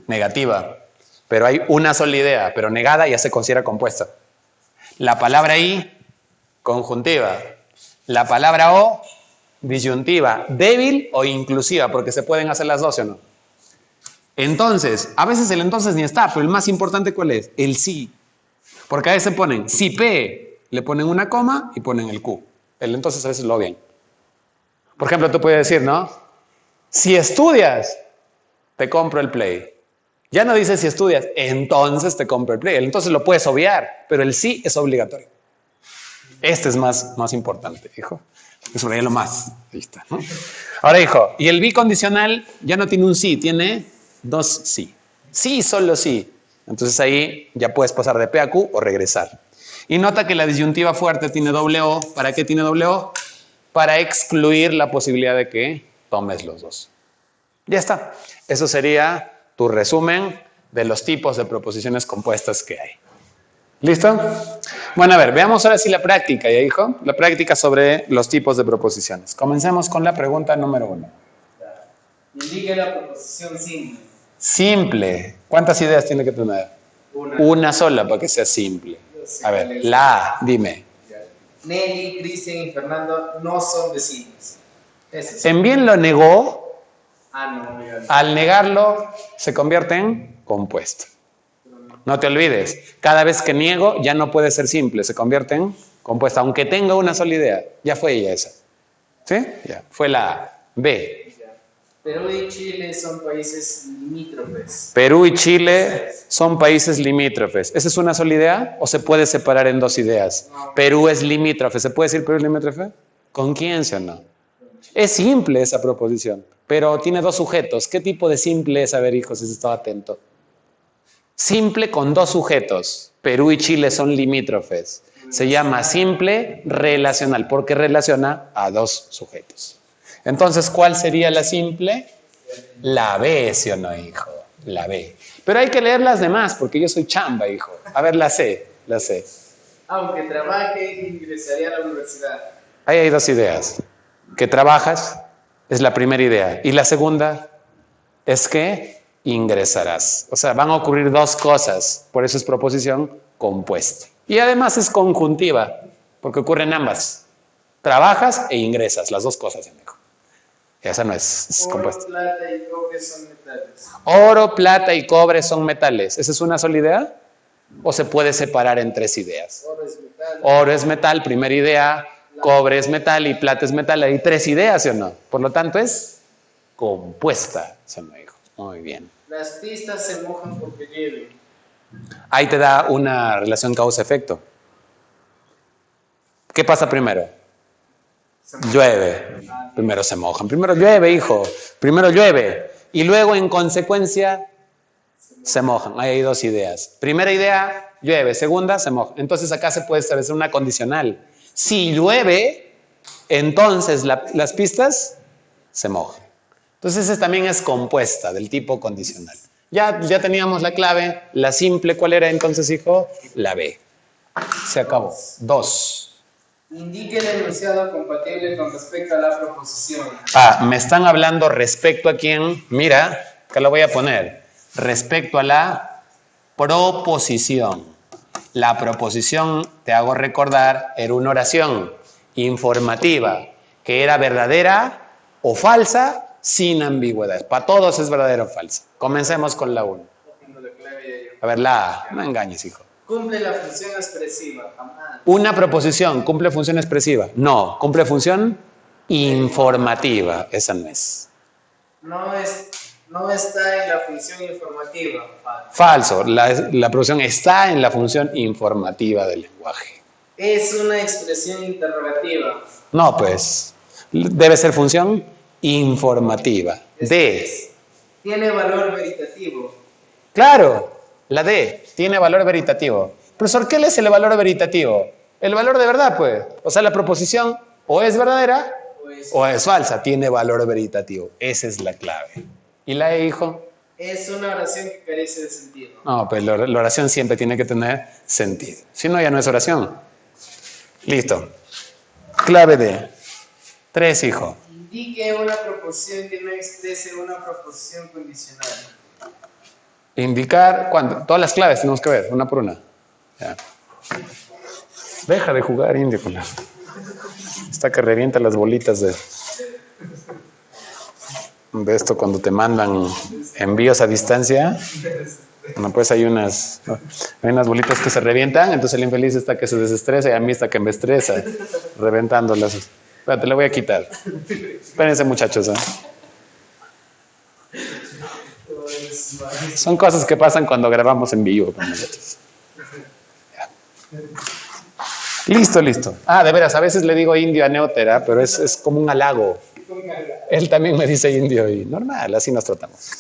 negativa. Pero hay una sola idea, pero negada ya se considera compuesta. La palabra I, conjuntiva. La palabra O, disyuntiva. Débil o inclusiva, porque se pueden hacer las dos, ¿o no? Entonces, a veces el entonces ni está, pero el más importante, ¿cuál es? El sí. Porque a veces ponen si P, le ponen una coma y ponen el Q. El entonces a veces lo obvian. Por ejemplo, tú puedes decir, ¿no? Si estudias, te compro el Play. Ya no dices si estudias, entonces te compro el Play. Entonces lo puedes obviar, pero el sí es obligatorio. Este es más importante, hijo. Eso es lo más. Ahí está, ¿no? Ahora, hijo, y el bicondicional ya no tiene un sí, tiene dos sí. Sí, solo sí. Entonces ahí ya puedes pasar de P a Q o regresar. Y nota que la disyuntiva fuerte tiene doble O. ¿Para qué tiene doble O? Para excluir la posibilidad de que tomes los dos. Ya está. Eso sería tu resumen de los tipos de proposiciones compuestas que hay. ¿Listo? Bueno, a ver, veamos ahora sí la práctica, ¿ya, hijo? La práctica sobre los tipos de proposiciones. Comencemos con la pregunta número 1. Indique la proposición simple. Simple. ¿Cuántas ideas tiene que tener? Una sola para que sea simple. A ver, la A, dime. Nelly, Cristian y Fernando no son vecinos. En bien lo negó. No. Al negarlo, se convierte en compuesto. No te olvides, cada vez que niego ya no puede ser simple, se convierte en compuesta, aunque tenga una sola idea. Ya fue ella esa. ¿Sí? Ya. Fue la A. B. Perú y Chile son países limítrofes. Perú y Chile son países limítrofes. ¿Esa es una sola idea o se puede separar en dos ideas? No. Perú es limítrofe. ¿Se puede decir Perú es limítrofe? ¿Con quién, sí o no? Es simple esa proposición, pero tiene dos sujetos. ¿Qué tipo de simple es? A ver, hijos, si se estaba atento. Simple con dos sujetos. Perú y Chile son limítrofes. Se llama simple relacional, porque relaciona a dos sujetos. Entonces, ¿cuál sería la simple? La B, ¿sí o no, hijo? La B. Pero hay que leer las demás, porque yo soy chamba, hijo. A ver, la C, la C. Aunque trabaje, ingresaría a la universidad. Ahí hay dos ideas. Que trabajas es la primera idea. Y la segunda es que ingresarás. O sea, van a ocurrir dos cosas. Por eso es proposición compuesta. Y además es conjuntiva, porque ocurren ambas. Trabajas e ingresas, las dos cosas, amigo. Esa no es compuesta. Oro, plata y cobre son metales. Oro, plata y cobre son metales. ¿Esa es una sola idea? ¿O se puede separar en tres ideas? Oro es metal. Oro es metal, primera idea. Cobre es metal y plata es metal. Hay tres ideas, ¿sí o no? Por lo tanto, es compuesta, se me dijo. Muy bien. Las pistas se mojan porque llueve. Ahí te da una relación causa-efecto. ¿Qué pasa primero? Llueve. Primero se mojan. Primero llueve, hijo. Primero llueve. Y luego, en consecuencia, se mojan. Ahí hay dos ideas. Primera idea, llueve. Segunda, se moja. Entonces, acá se puede establecer una condicional. Si llueve, entonces las pistas se mojan. Entonces, esa también es compuesta, del tipo condicional. Ya teníamos la clave. La simple, ¿cuál era entonces, hijo? La B. Se acabó. 2. Indique el enunciado compatible con respecto a la proposición. Me están hablando respecto a quién. Mira, acá lo voy a poner. Respecto a la proposición. La proposición, te hago recordar, era una oración informativa que era verdadera o falsa sin ambigüedad. Para todos es verdadera o falsa. Comencemos con la 1. A ver, la A. No engañes, hijo. Cumple la función expresiva. Jamás. Una proposición, ¿cumple función expresiva? No, cumple función informativa. Esa no es. No está en la función informativa. Falso. La proposición está en la función informativa del lenguaje. Es una expresión interrogativa. No, pues. Debe ser función informativa. D. Tiene valor veritativo. Claro, la D. Tiene valor veritativo. Profesor, ¿qué es el valor veritativo? El valor de verdad, pues. O sea, la proposición o es verdadera o es falsa. Tiene valor veritativo. Esa es la clave. ¿Y la E, hijo? Es una oración que carece de sentido. No, pues la oración siempre tiene que tener sentido. Si no, ya no es oración. Listo. Clave D. 3, hijo. Indique una proposición que no exprese una proposición condicional. Indicar, ¿cuándo? Todas las claves tenemos que ver, una por una. Ya. Deja de jugar, indio, con la... Esta que revienta las bolitas de esto cuando te mandan envíos a distancia. Bueno, pues hay unas bolitas que se revientan, entonces el infeliz está que se desestresa y a mí está que me estresa, reventándolas. Espérate, le voy a quitar. Espérense, muchachos. Son cosas que pasan cuando grabamos en vivo, muchachos. Listo. De veras, a veces le digo indio a Neotera, pero es como un halago. Él también me dice indio y normal, así nos tratamos.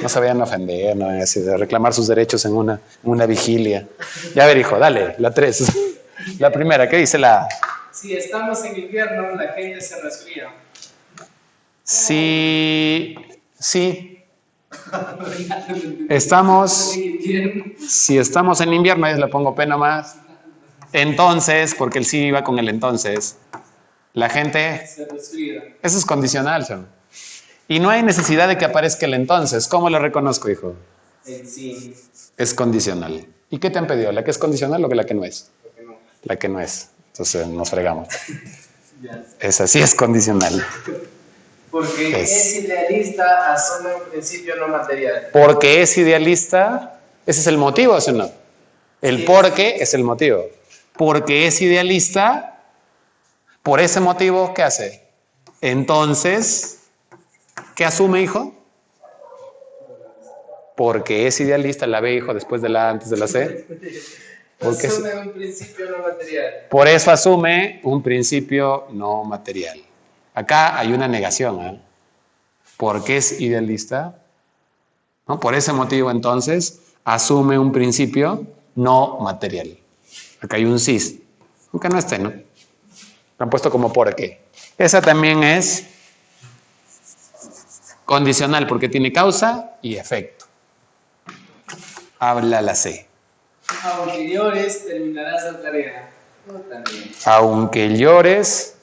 No se vayan a ofender, no así de reclamar sus derechos en una vigilia. Ya, a ver, hijo, dale, la 3. La primera, ¿qué dice la A? Si estamos en invierno, la gente se resfría. Si estamos en invierno, ahí le pongo P nomás. Entonces, porque el sí iba con el entonces, la gente Se resfría. eso es condicional, ¿sí? Y no hay necesidad de que aparezca el entonces. ¿Cómo lo reconozco, hijo? Sí. Es condicional. ¿Y qué te han pedido? ¿La que es condicional o la que no es? Lo que no. La que no es. Entonces nos fregamos. Ya. Esa sí es condicional. Porque es idealista, asume un principio no material. Porque es idealista, ese es el motivo, ¿sí o no? El porque es el motivo. Porque es idealista, por ese motivo, ¿qué hace? Entonces, ¿qué asume, hijo? Porque es idealista, la B, hijo, después de la A, antes de la C. Porque Asume un principio no material. por eso asume un principio no material. Acá hay una negación. ¿Eh? ¿Por qué es idealista? ¿No? Por ese motivo, entonces, asume un principio no material. Acá hay un cis, aunque no esté, ¿no? Lo han puesto como por qué. Esa también es condicional porque tiene causa y efecto. Habla la C. Aunque llores, terminarás la tarea. No, también. Aunque llores,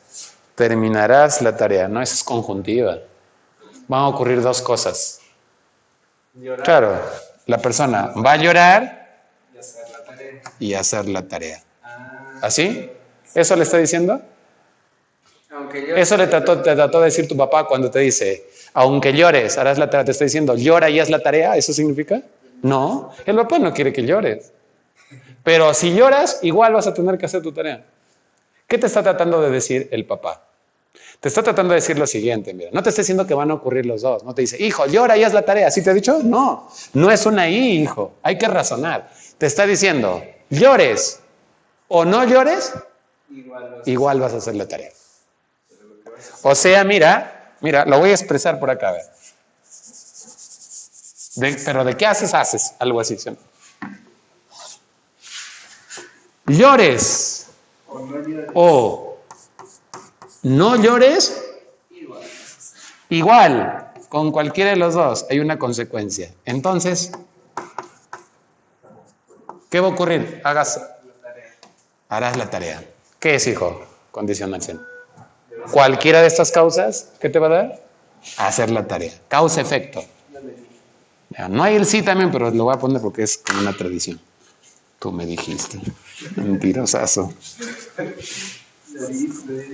terminarás la tarea. No, esa es conjuntiva. Van a ocurrir dos cosas. Llorar Claro, la persona va a llorar y hacer la tarea. y hacer la tarea. Ah, ¿Así? ¿Eso le está diciendo? aunque llores. Eso te trató de decir tu papá cuando te dice, aunque llores, harás la tarea. Te está diciendo, llora y haz la tarea. ¿Eso significa? No, el papá no quiere que llores. Pero si lloras, igual vas a tener que hacer tu tarea. ¿Qué te está tratando de decir el papá? Te está tratando de decir lo siguiente, mira, no te está diciendo que van a ocurrir los dos, no te dice, hijo, llora y haz la tarea, ¿sí te ha dicho? No, no es una I, hijo, hay que razonar. Te está diciendo, llores o no llores, igual vas a hacer la tarea. O sea, mira, lo voy a expresar por acá, a ver. Pero ¿de qué haces? Algo así, ¿sí? Llores o no llores, igual, con cualquiera de los dos hay una consecuencia. Entonces, ¿qué va a ocurrir? Harás la tarea. ¿Qué es, hijo? Condicionación. Cualquiera de estas causas, ¿qué te va a dar? Hacer la tarea. Causa-efecto. No hay el sí también, pero lo voy a poner porque es como una tradición. Tú me dijiste. Mentirosazo.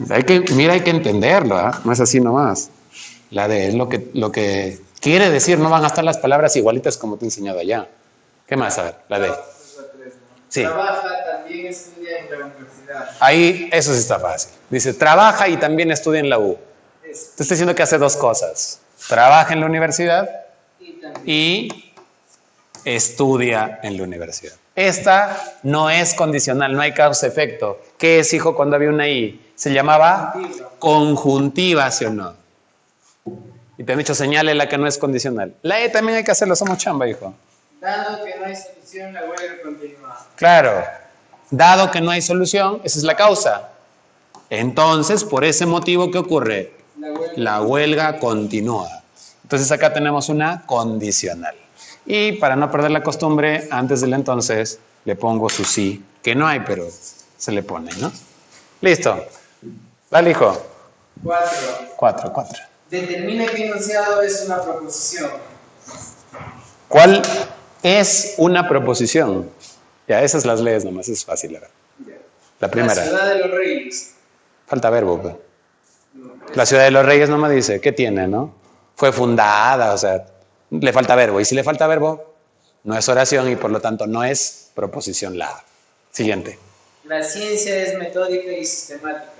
Hay que entenderlo, ¿eh? No es así nomás. La de es lo que quiere decir, no van a estar las palabras igualitas como te he enseñado allá. ¿Qué más? A ver, la de. Sí. Trabaja, también estudia en la universidad. Ahí, eso sí está fácil. Dice, trabaja y también estudia en la U. Te estoy diciendo que hace dos cosas. Trabaja en la universidad y estudia en la universidad. Esta no es condicional, no hay causa-efecto. ¿Qué es, hijo, cuando había una I? Se llamaba conjuntiva, ¿sí o no? Y te han dicho, señale la que no es condicional. La E también hay que hacerlo, somos chamba, hijo. Dado que no hay solución, la huelga continúa. Claro, dado que no hay solución, esa es la causa. Entonces, por ese motivo, ¿qué ocurre? La huelga continúa. Entonces acá tenemos una condicional. Y para no perder la costumbre, antes del entonces, le pongo su sí, que no hay, pero se le pone, ¿no? Listo. Dale, hijo. 4. Determina qué enunciado es una proposición. ¿Cuál es una proposición? Ya, esas las lees nomás, es fácil. La primera. La ciudad de los reyes. Falta verbo. Pues. La ciudad de los reyes no me dice, ¿qué tiene, no? Fue fundada, o sea, le falta verbo. Y si le falta verbo, no es oración y por lo tanto no es proposición la. Siguiente. La ciencia es metódica y sistemática.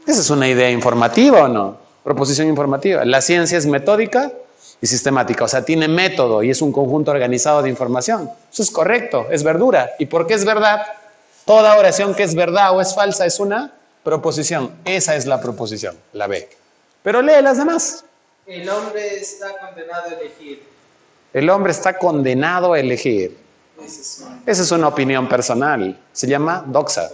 ¿Esa es una idea informativa o no? Proposición informativa. La ciencia es metódica y sistemática, o sea, tiene método y es un conjunto organizado de información. Eso es correcto, es verdura. ¿Y por qué es verdad? Toda oración que es verdad o es falsa es una proposición. Esa es la proposición, la B. Pero lee las demás. El hombre está condenado a elegir. El hombre está condenado a elegir. Esa es una opinión personal. Se llama doxa.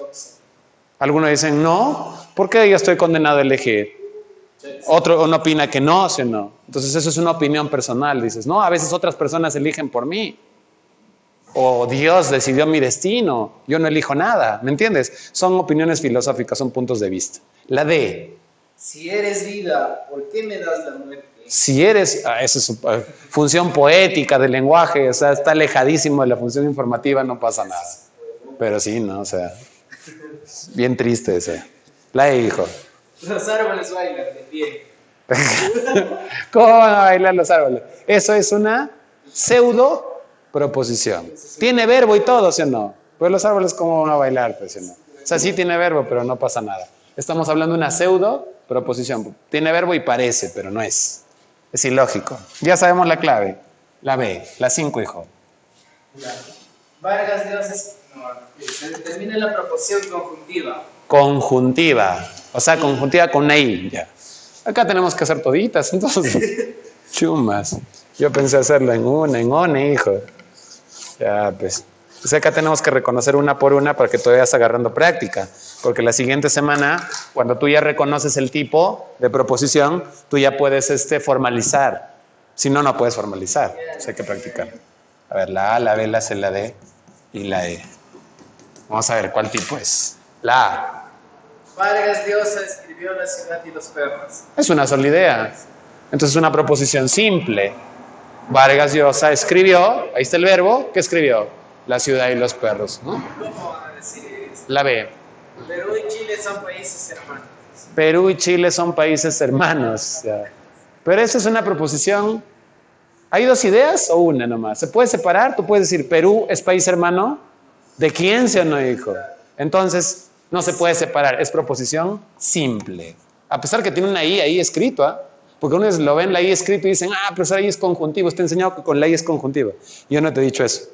Algunos dicen, no, ¿por qué yo estoy condenado a elegir? Otro uno opina que no, ¿sí o no? Entonces eso es una opinión personal. Dices, no, a veces otras personas eligen por mí. O Dios decidió mi destino, yo no elijo nada, ¿me entiendes? Son opiniones filosóficas, son puntos de vista. La D. Si eres vida, ¿por qué me das la muerte? Si eres, esa es su función poética del lenguaje, o sea, está alejadísimo de la función informativa, no pasa nada. Pero sí, ¿no? O sea, bien triste ese. La E, hijo. Los árboles bailan de pie. ¿Cómo van a bailar los árboles? Eso es una pseudo proposición. Tiene verbo y todo, ¿sí o no? Pues los árboles, ¿cómo van a bailar? Pues, ¿sí o no? O sea, sí tiene verbo, pero no pasa nada. Estamos hablando de una pseudo proposición. Tiene verbo y parece, pero no es. Es ilógico. Ya sabemos la clave. La B, la 5, hijo. Vargas Llosa No, se determina la proposición conjuntiva. Conjuntiva. O sea, conjuntiva con una I. Ya. Acá tenemos que hacer toditas, entonces. Chumas. Yo pensé hacerlo en one, hijo. Ya, pues. O sea, acá tenemos que reconocer una por una para que tú vayas agarrando práctica. Porque la siguiente semana, cuando tú ya reconoces el tipo de proposición, tú ya puedes formalizar. Si no, no puedes formalizar. O sea, hay que practicar. A ver, la A, la B, la C, la D y la E. Vamos a ver cuál tipo es. La A. Vargas Llosa escribió La ciudad y los perros. Es una sola idea. Entonces es una proposición simple. Vargas Llosa escribió, ahí está el verbo, ¿qué escribió? La ciudad y los perros, ¿no? ¿Cómo van a decir eso? La B. Perú y Chile son países hermanos. Perú y Chile son países hermanos. Ya. Pero esa es una proposición. ¿Hay dos ideas o una nomás? ¿Se puede separar? Tú puedes decir, Perú es país hermano. ¿De quién se o no, hijo? Entonces, no se puede separar. Es proposición simple. A pesar que tiene una I ahí escrito, ¿ah? Porque uno lo ven la I escrito y dicen, pero esa I es conjuntivo. Está enseñado que con la I es conjuntivo. Yo no te he dicho eso.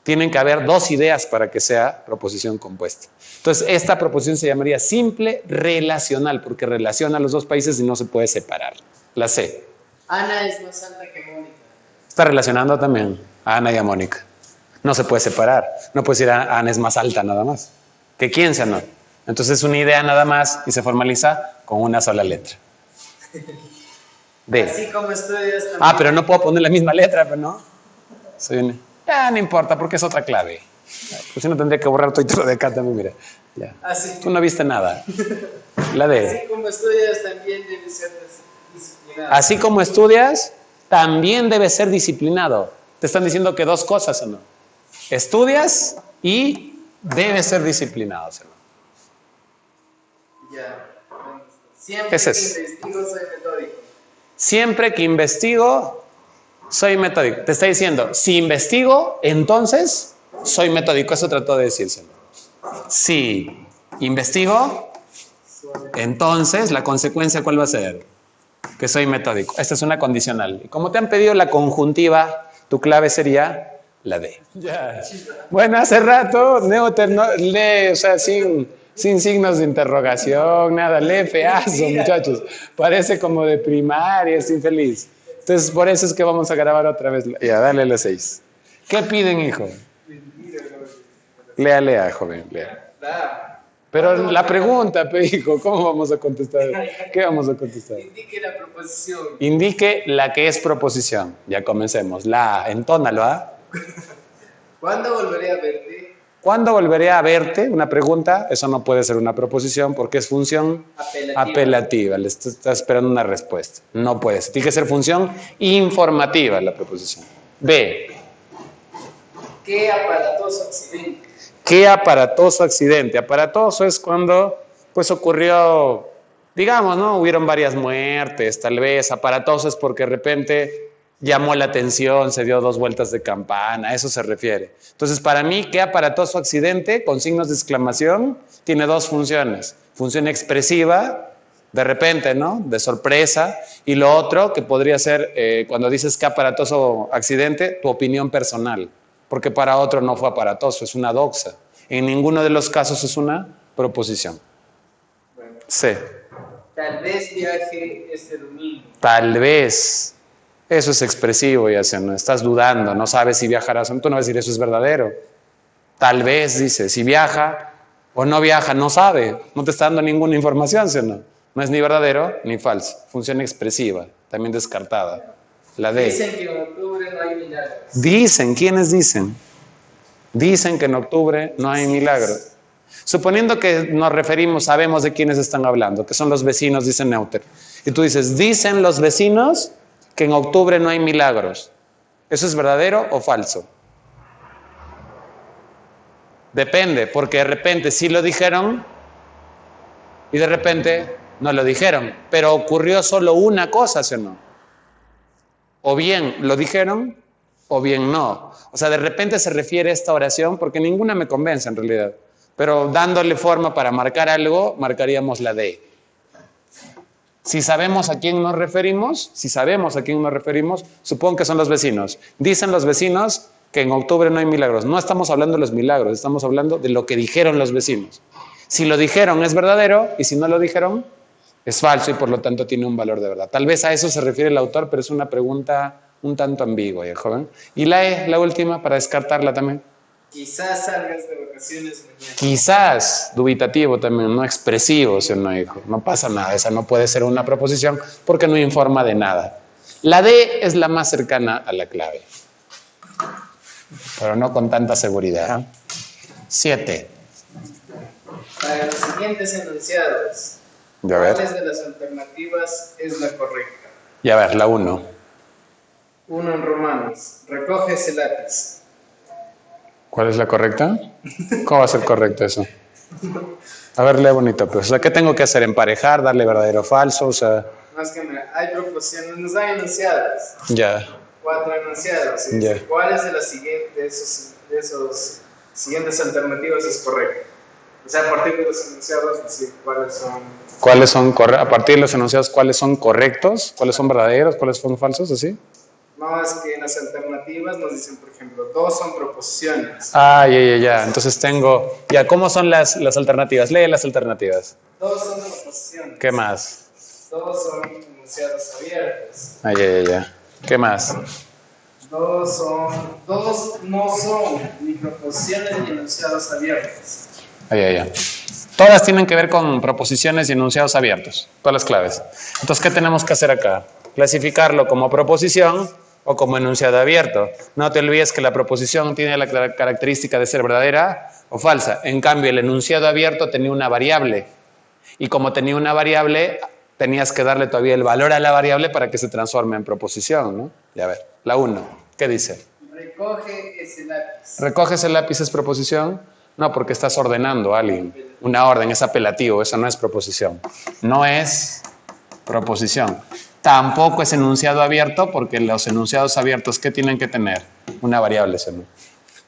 Tienen que haber dos ideas para que sea proposición compuesta. Entonces, esta proposición se llamaría simple relacional, porque relaciona a los dos países y no se puede separar. La C. Ana es más alta que Mónica. Está relacionando también a Ana y a Mónica. No se puede separar. No puedes decir Ana es más alta nada más. Que quién sea no. Entonces, es una idea nada más y se formaliza con una sola letra. D. Así como estudias también. Pero no puedo poner la misma letra, pero no. Ya, no importa, porque es otra clave. Pues si no tendría que borrar todo lo de acá también, mira. Ya. Así, Tú no viste nada. La D. así como estudias también debes ser disciplinado. Así como estudias, también debes ser disciplinado. Te están diciendo que dos cosas, ¿o no? Estudias y debes ser disciplinado, ¿o no? Ya. Siempre ¿Qué es que eso? investigo soy metódico. Siempre que investigo, soy metódico. Te está diciendo, si investigo, entonces soy metódico. Eso trató de decirse. Si investigo, entonces la consecuencia, ¿cuál va a ser? Que soy metódico. Esta es una condicional. Y como te han pedido la conjuntiva, tu clave sería la D. Ya. Bueno, hace rato, Neuter lee, o sea, sin signos de interrogación, nada, lee feazo, muchachos. Parece como de primaria, es infeliz. Entonces, por eso es que vamos a grabar otra vez. Ya, dale las 6. ¿Qué piden, hijo? Lea, joven, lea. Pero la pregunta, hijo, ¿cómo vamos a contestar? ¿Qué vamos a contestar? Indique la proposición. Indique la que es proposición. Ya comencemos. La A, entónalo, ¿ah? ¿Cuándo volveré a verte? ¿Cuándo volveré a verte? Una pregunta. Eso no puede ser una proposición porque es función apelativa. Le está esperando una respuesta. No puede ser. Tiene que ser función informativa la proposición. B. ¿Qué aparatoso accidente? ¿Qué aparatoso accidente? Aparatoso es cuando pues ocurrió, digamos, ¿no? Hubieron varias muertes, tal vez. Aparatoso es porque de repente llamó la atención, se dio 2 vueltas de campana, a eso se refiere. Entonces, para mí, qué aparatoso accidente, con signos de exclamación, tiene 2 funciones. Función expresiva, de repente, ¿no? De sorpresa. Y lo otro, que podría ser, cuando dices qué aparatoso accidente, tu opinión personal. Porque para otro no fue aparatoso, es una doxa. En ninguno de los casos es una proposición. Bueno, C. tal vez viaje este domingo. Tal vez. Eso es expresivo, ya sea, no estás dudando, no sabes si viajarás. Tú no vas a decir eso es verdadero. Tal vez, dice, si viaja o no viaja, no sabe. No te está dando ninguna información, ¿sí o no? No es ni verdadero ni falso. Función expresiva, también descartada. La D. Dicen que en octubre no hay milagros. Dicen, ¿quiénes dicen? Dicen que en octubre no hay milagros. Suponiendo que nos referimos, sabemos de quiénes están hablando, que son los vecinos, dice Neuter. Y tú dices, dicen los vecinos que en octubre no hay milagros. ¿Eso es verdadero o falso? Depende, porque de repente sí lo dijeron y de repente no lo dijeron. Pero ocurrió solo una cosa, ¿sí o no? O bien lo dijeron o bien no. O sea, de repente se refiere a esta oración porque ninguna me convence en realidad. Pero dándole forma para marcar algo, marcaríamos la D. Si sabemos a quién nos referimos, supongo que son los vecinos. Dicen los vecinos que en octubre no hay milagros. No estamos hablando de los milagros, estamos hablando de lo que dijeron los vecinos. Si lo dijeron es verdadero y si no lo dijeron es falso y por lo tanto tiene un valor de verdad. Tal vez a eso se refiere el autor, pero es una pregunta un tanto ambigua, joven. Y la última, para descartarla también. Quizás salgas de vacaciones mañana. Quizás, dubitativo también, no expresivo, ¿sí o no, hijo? No pasa nada, esa no puede ser una proposición porque no informa de nada. La D es la más cercana a la clave, pero no con tanta seguridad. 7. Para los siguientes enunciados, Ya ver. ¿cuáles de las alternativas es la correcta? Ya ver, la 1. 1 en Romanos. Recoge ese lápiz. ¿Cuál es la correcta? ¿Cómo va a ser correcto eso? A ver, lee bonito, pues. O sea, ¿qué tengo que hacer? ¿Emparejar? ¿Darle verdadero o falso? O sea, Más que nada, hay proposiciones, nos dan enunciados. ya. 4 enunciados. Y Ya. dice, ¿cuáles de las siguientes, de esos siguientes alternativas es correcta? O sea, a partir de los enunciados, decir cuáles son. A partir de los enunciados, ¿cuáles son correctos? ¿Cuáles son verdaderos? ¿Cuáles son falsos? ¿Así? No, es que en las alternativas nos dicen, por ejemplo, 2 son proposiciones. Ah, ya. Entonces tengo... Ya, ¿cómo son las alternativas? Lee las alternativas. 2 son proposiciones. ¿Qué más? 2 son enunciados abiertos. Ah, ya. ¿Qué más? 2 no son ni proposiciones ni enunciados abiertos. Ah, ya. Todas tienen que ver con proposiciones y enunciados abiertos. Todas las claves. Entonces, ¿qué tenemos que hacer acá? Clasificarlo como proposición o como enunciado abierto. No te olvides que la proposición tiene la característica de ser verdadera o falsa. En cambio, el enunciado abierto tenía una variable. Y como tenía una variable, tenías que darle todavía el valor a la variable para que se transforme en proposición, ¿no? Ya ver, la 1, ¿qué dice? Recoge ese lápiz. ¿Recoges el lápiz es proposición? No, porque estás ordenando a alguien. Una orden, es apelativo, eso no es proposición. No es proposición. Tampoco es enunciado abierto, porque los enunciados abiertos, ¿qué tienen que tener? Una variable, ¿sí?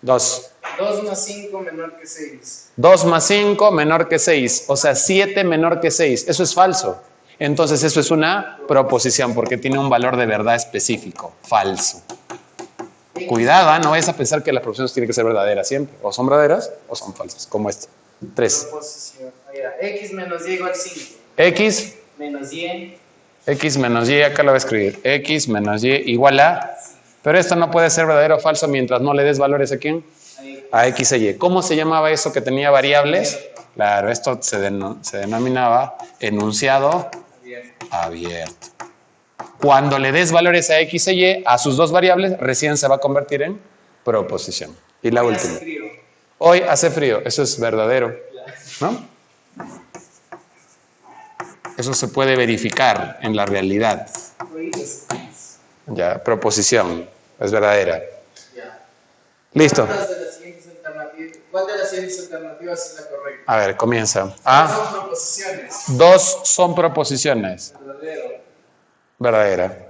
2. 2 más 5 menor que 6. 2 más 5 menor que 6, o sea, 7 menor que 6. Eso es falso. Entonces, eso es una proposición, porque tiene un valor de verdad específico. Falso. Cuidado, no vayas a pensar que las proposiciones tienen que ser verdaderas siempre. O son verdaderas o son falsas, como esta. 3. Proposición. X menos Y igual 5. X Menos Y. X menos Y, acá lo voy a escribir. X menos Y igual a... Pero esto no puede ser verdadero o falso mientras no le des valores a ¿quién? A X e Y. ¿Cómo se llamaba eso que tenía variables? Claro, esto se denominaba enunciado abierto. Cuando le des valores a X e Y, a sus dos variables, recién se va a convertir en proposición. Y la última. Hoy hace frío, eso es verdadero, ¿no? Eso se puede verificar en la realidad. Ya, proposición, es verdadera. Listo. ¿Cuál de las siguientes alternativas es la correcta? A ver, comienza. Son proposiciones. 2 son proposiciones. Verdadero. Verdadera.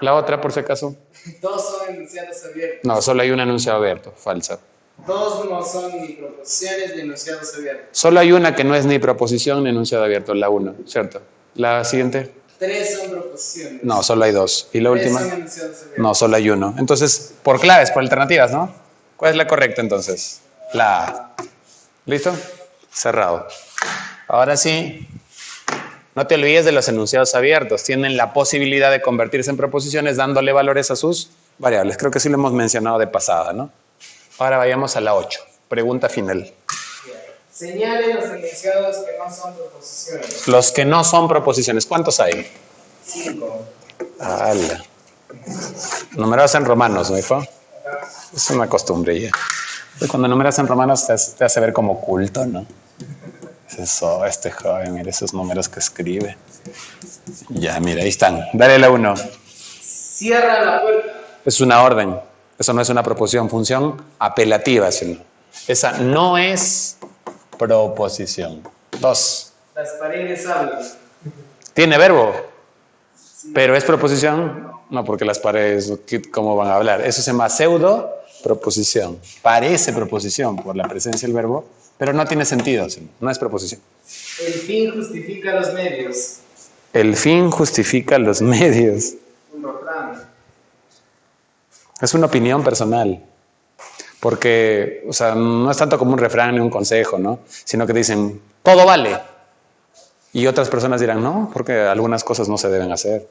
La otra, por si acaso. 2 son enunciados abiertos. No, solo hay un enunciado abierto, falsa. 2 no son ni proposiciones ni enunciados abiertos. Solo hay una que no es ni proposición ni enunciado abierto, la 1, ¿cierto? La siguiente. 3 son proposiciones. No, solo hay 2. ¿Y la 3 última? son enunciados abiertos. No, solo hay 1. Entonces, por claves, por alternativas, ¿no? ¿Cuál es la correcta entonces? La A. ¿Listo? Cerrado. Ahora sí, no te olvides de los enunciados abiertos. Tienen la posibilidad de convertirse en proposiciones dándole valores a sus variables. Creo que sí lo hemos mencionado de pasada, ¿no? Ahora vayamos a la 8. Pregunta final. Señale los enunciados que no son proposiciones. Los que no son proposiciones, ¿cuántos hay? 5. ¡Hala! Numerados en romanos, ¿no, hijo? Es una costumbre ya. Cuando numeras en romanos te hace ver como culto, ¿no? Eso, este joven, mira esos números que escribe. Ya, mira, ahí están. Dale la 1. Cierra la puerta. Es una orden. Eso no es una proposición, función apelativa, sino. Esa no es proposición. 2. Las paredes hablan. ¿Tiene verbo? ¿Pero es proposición? No, porque las paredes, ¿cómo van a hablar? Eso se llama pseudo proposición. Parece proposición por la presencia del verbo, pero no tiene sentido, no es proposición. El fin justifica los medios. El fin justifica los medios. Un refrán. Es una opinión personal. Porque, o sea, no es tanto como un refrán ni un consejo, ¿no? Sino que dicen, todo vale. Y otras personas dirán, no, porque algunas cosas no se deben hacer.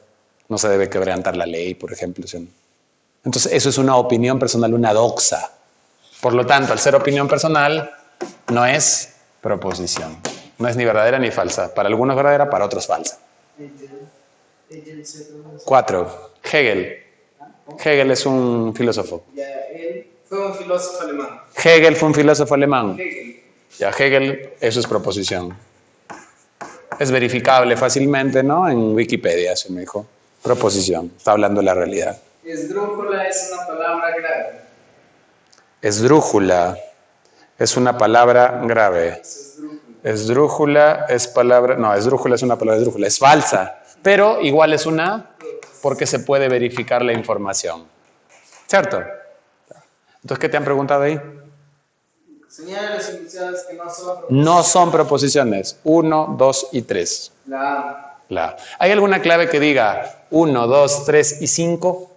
No se debe quebrantar la ley, por ejemplo. ¿Sí? Entonces, eso es una opinión personal, una doxa. Por lo tanto, al ser opinión personal, no es proposición. No es ni verdadera ni falsa. Para algunos verdadera, para otros falsa. 4. Hegel. Hegel es un filósofo. Él fue un filósofo alemán. Hegel fue un filósofo alemán. Hegel. Ya, Hegel, eso es proposición. Es verificable fácilmente, ¿no? En Wikipedia se me dijo. Proposición. Está hablando de la realidad. Esdrújula es una palabra grave. Esdrújula es una palabra grave. Esdrújula es palabra... No, esdrújula es una palabra esdrújula. Es falsa, pero igual es una porque se puede verificar la información. ¿Cierto? Entonces, ¿qué te han preguntado ahí? Señala las enunciadas que no son proposiciones. No son proposiciones. 1, 2 y 3. La La. ¿Hay alguna clave que diga 1, 2, 3 y 5?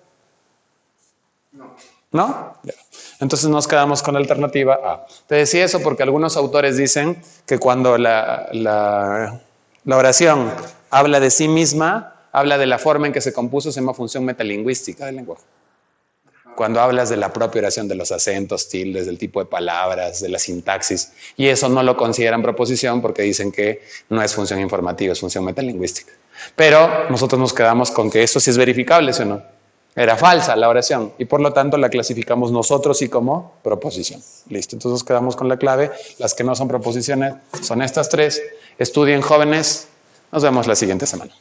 no. ¿No? Ya. Entonces nos quedamos con la alternativa A. Te decía eso porque algunos autores dicen que cuando la oración habla de sí misma, habla de la forma en que se compuso, se llama función metalingüística del lenguaje. Cuando hablas de la propia oración, de los acentos, tildes, del tipo de palabras, de la sintaxis, y eso no lo consideran proposición porque dicen que no es función informativa, es función metalingüística. Pero nosotros nos quedamos con que eso sí es verificable, ¿sí o no? Era falsa la oración y por lo tanto la clasificamos nosotros sí como proposición. Listo, entonces nos quedamos con la clave. Las que no son proposiciones son estas 3. Estudien, jóvenes. Nos vemos la siguiente semana.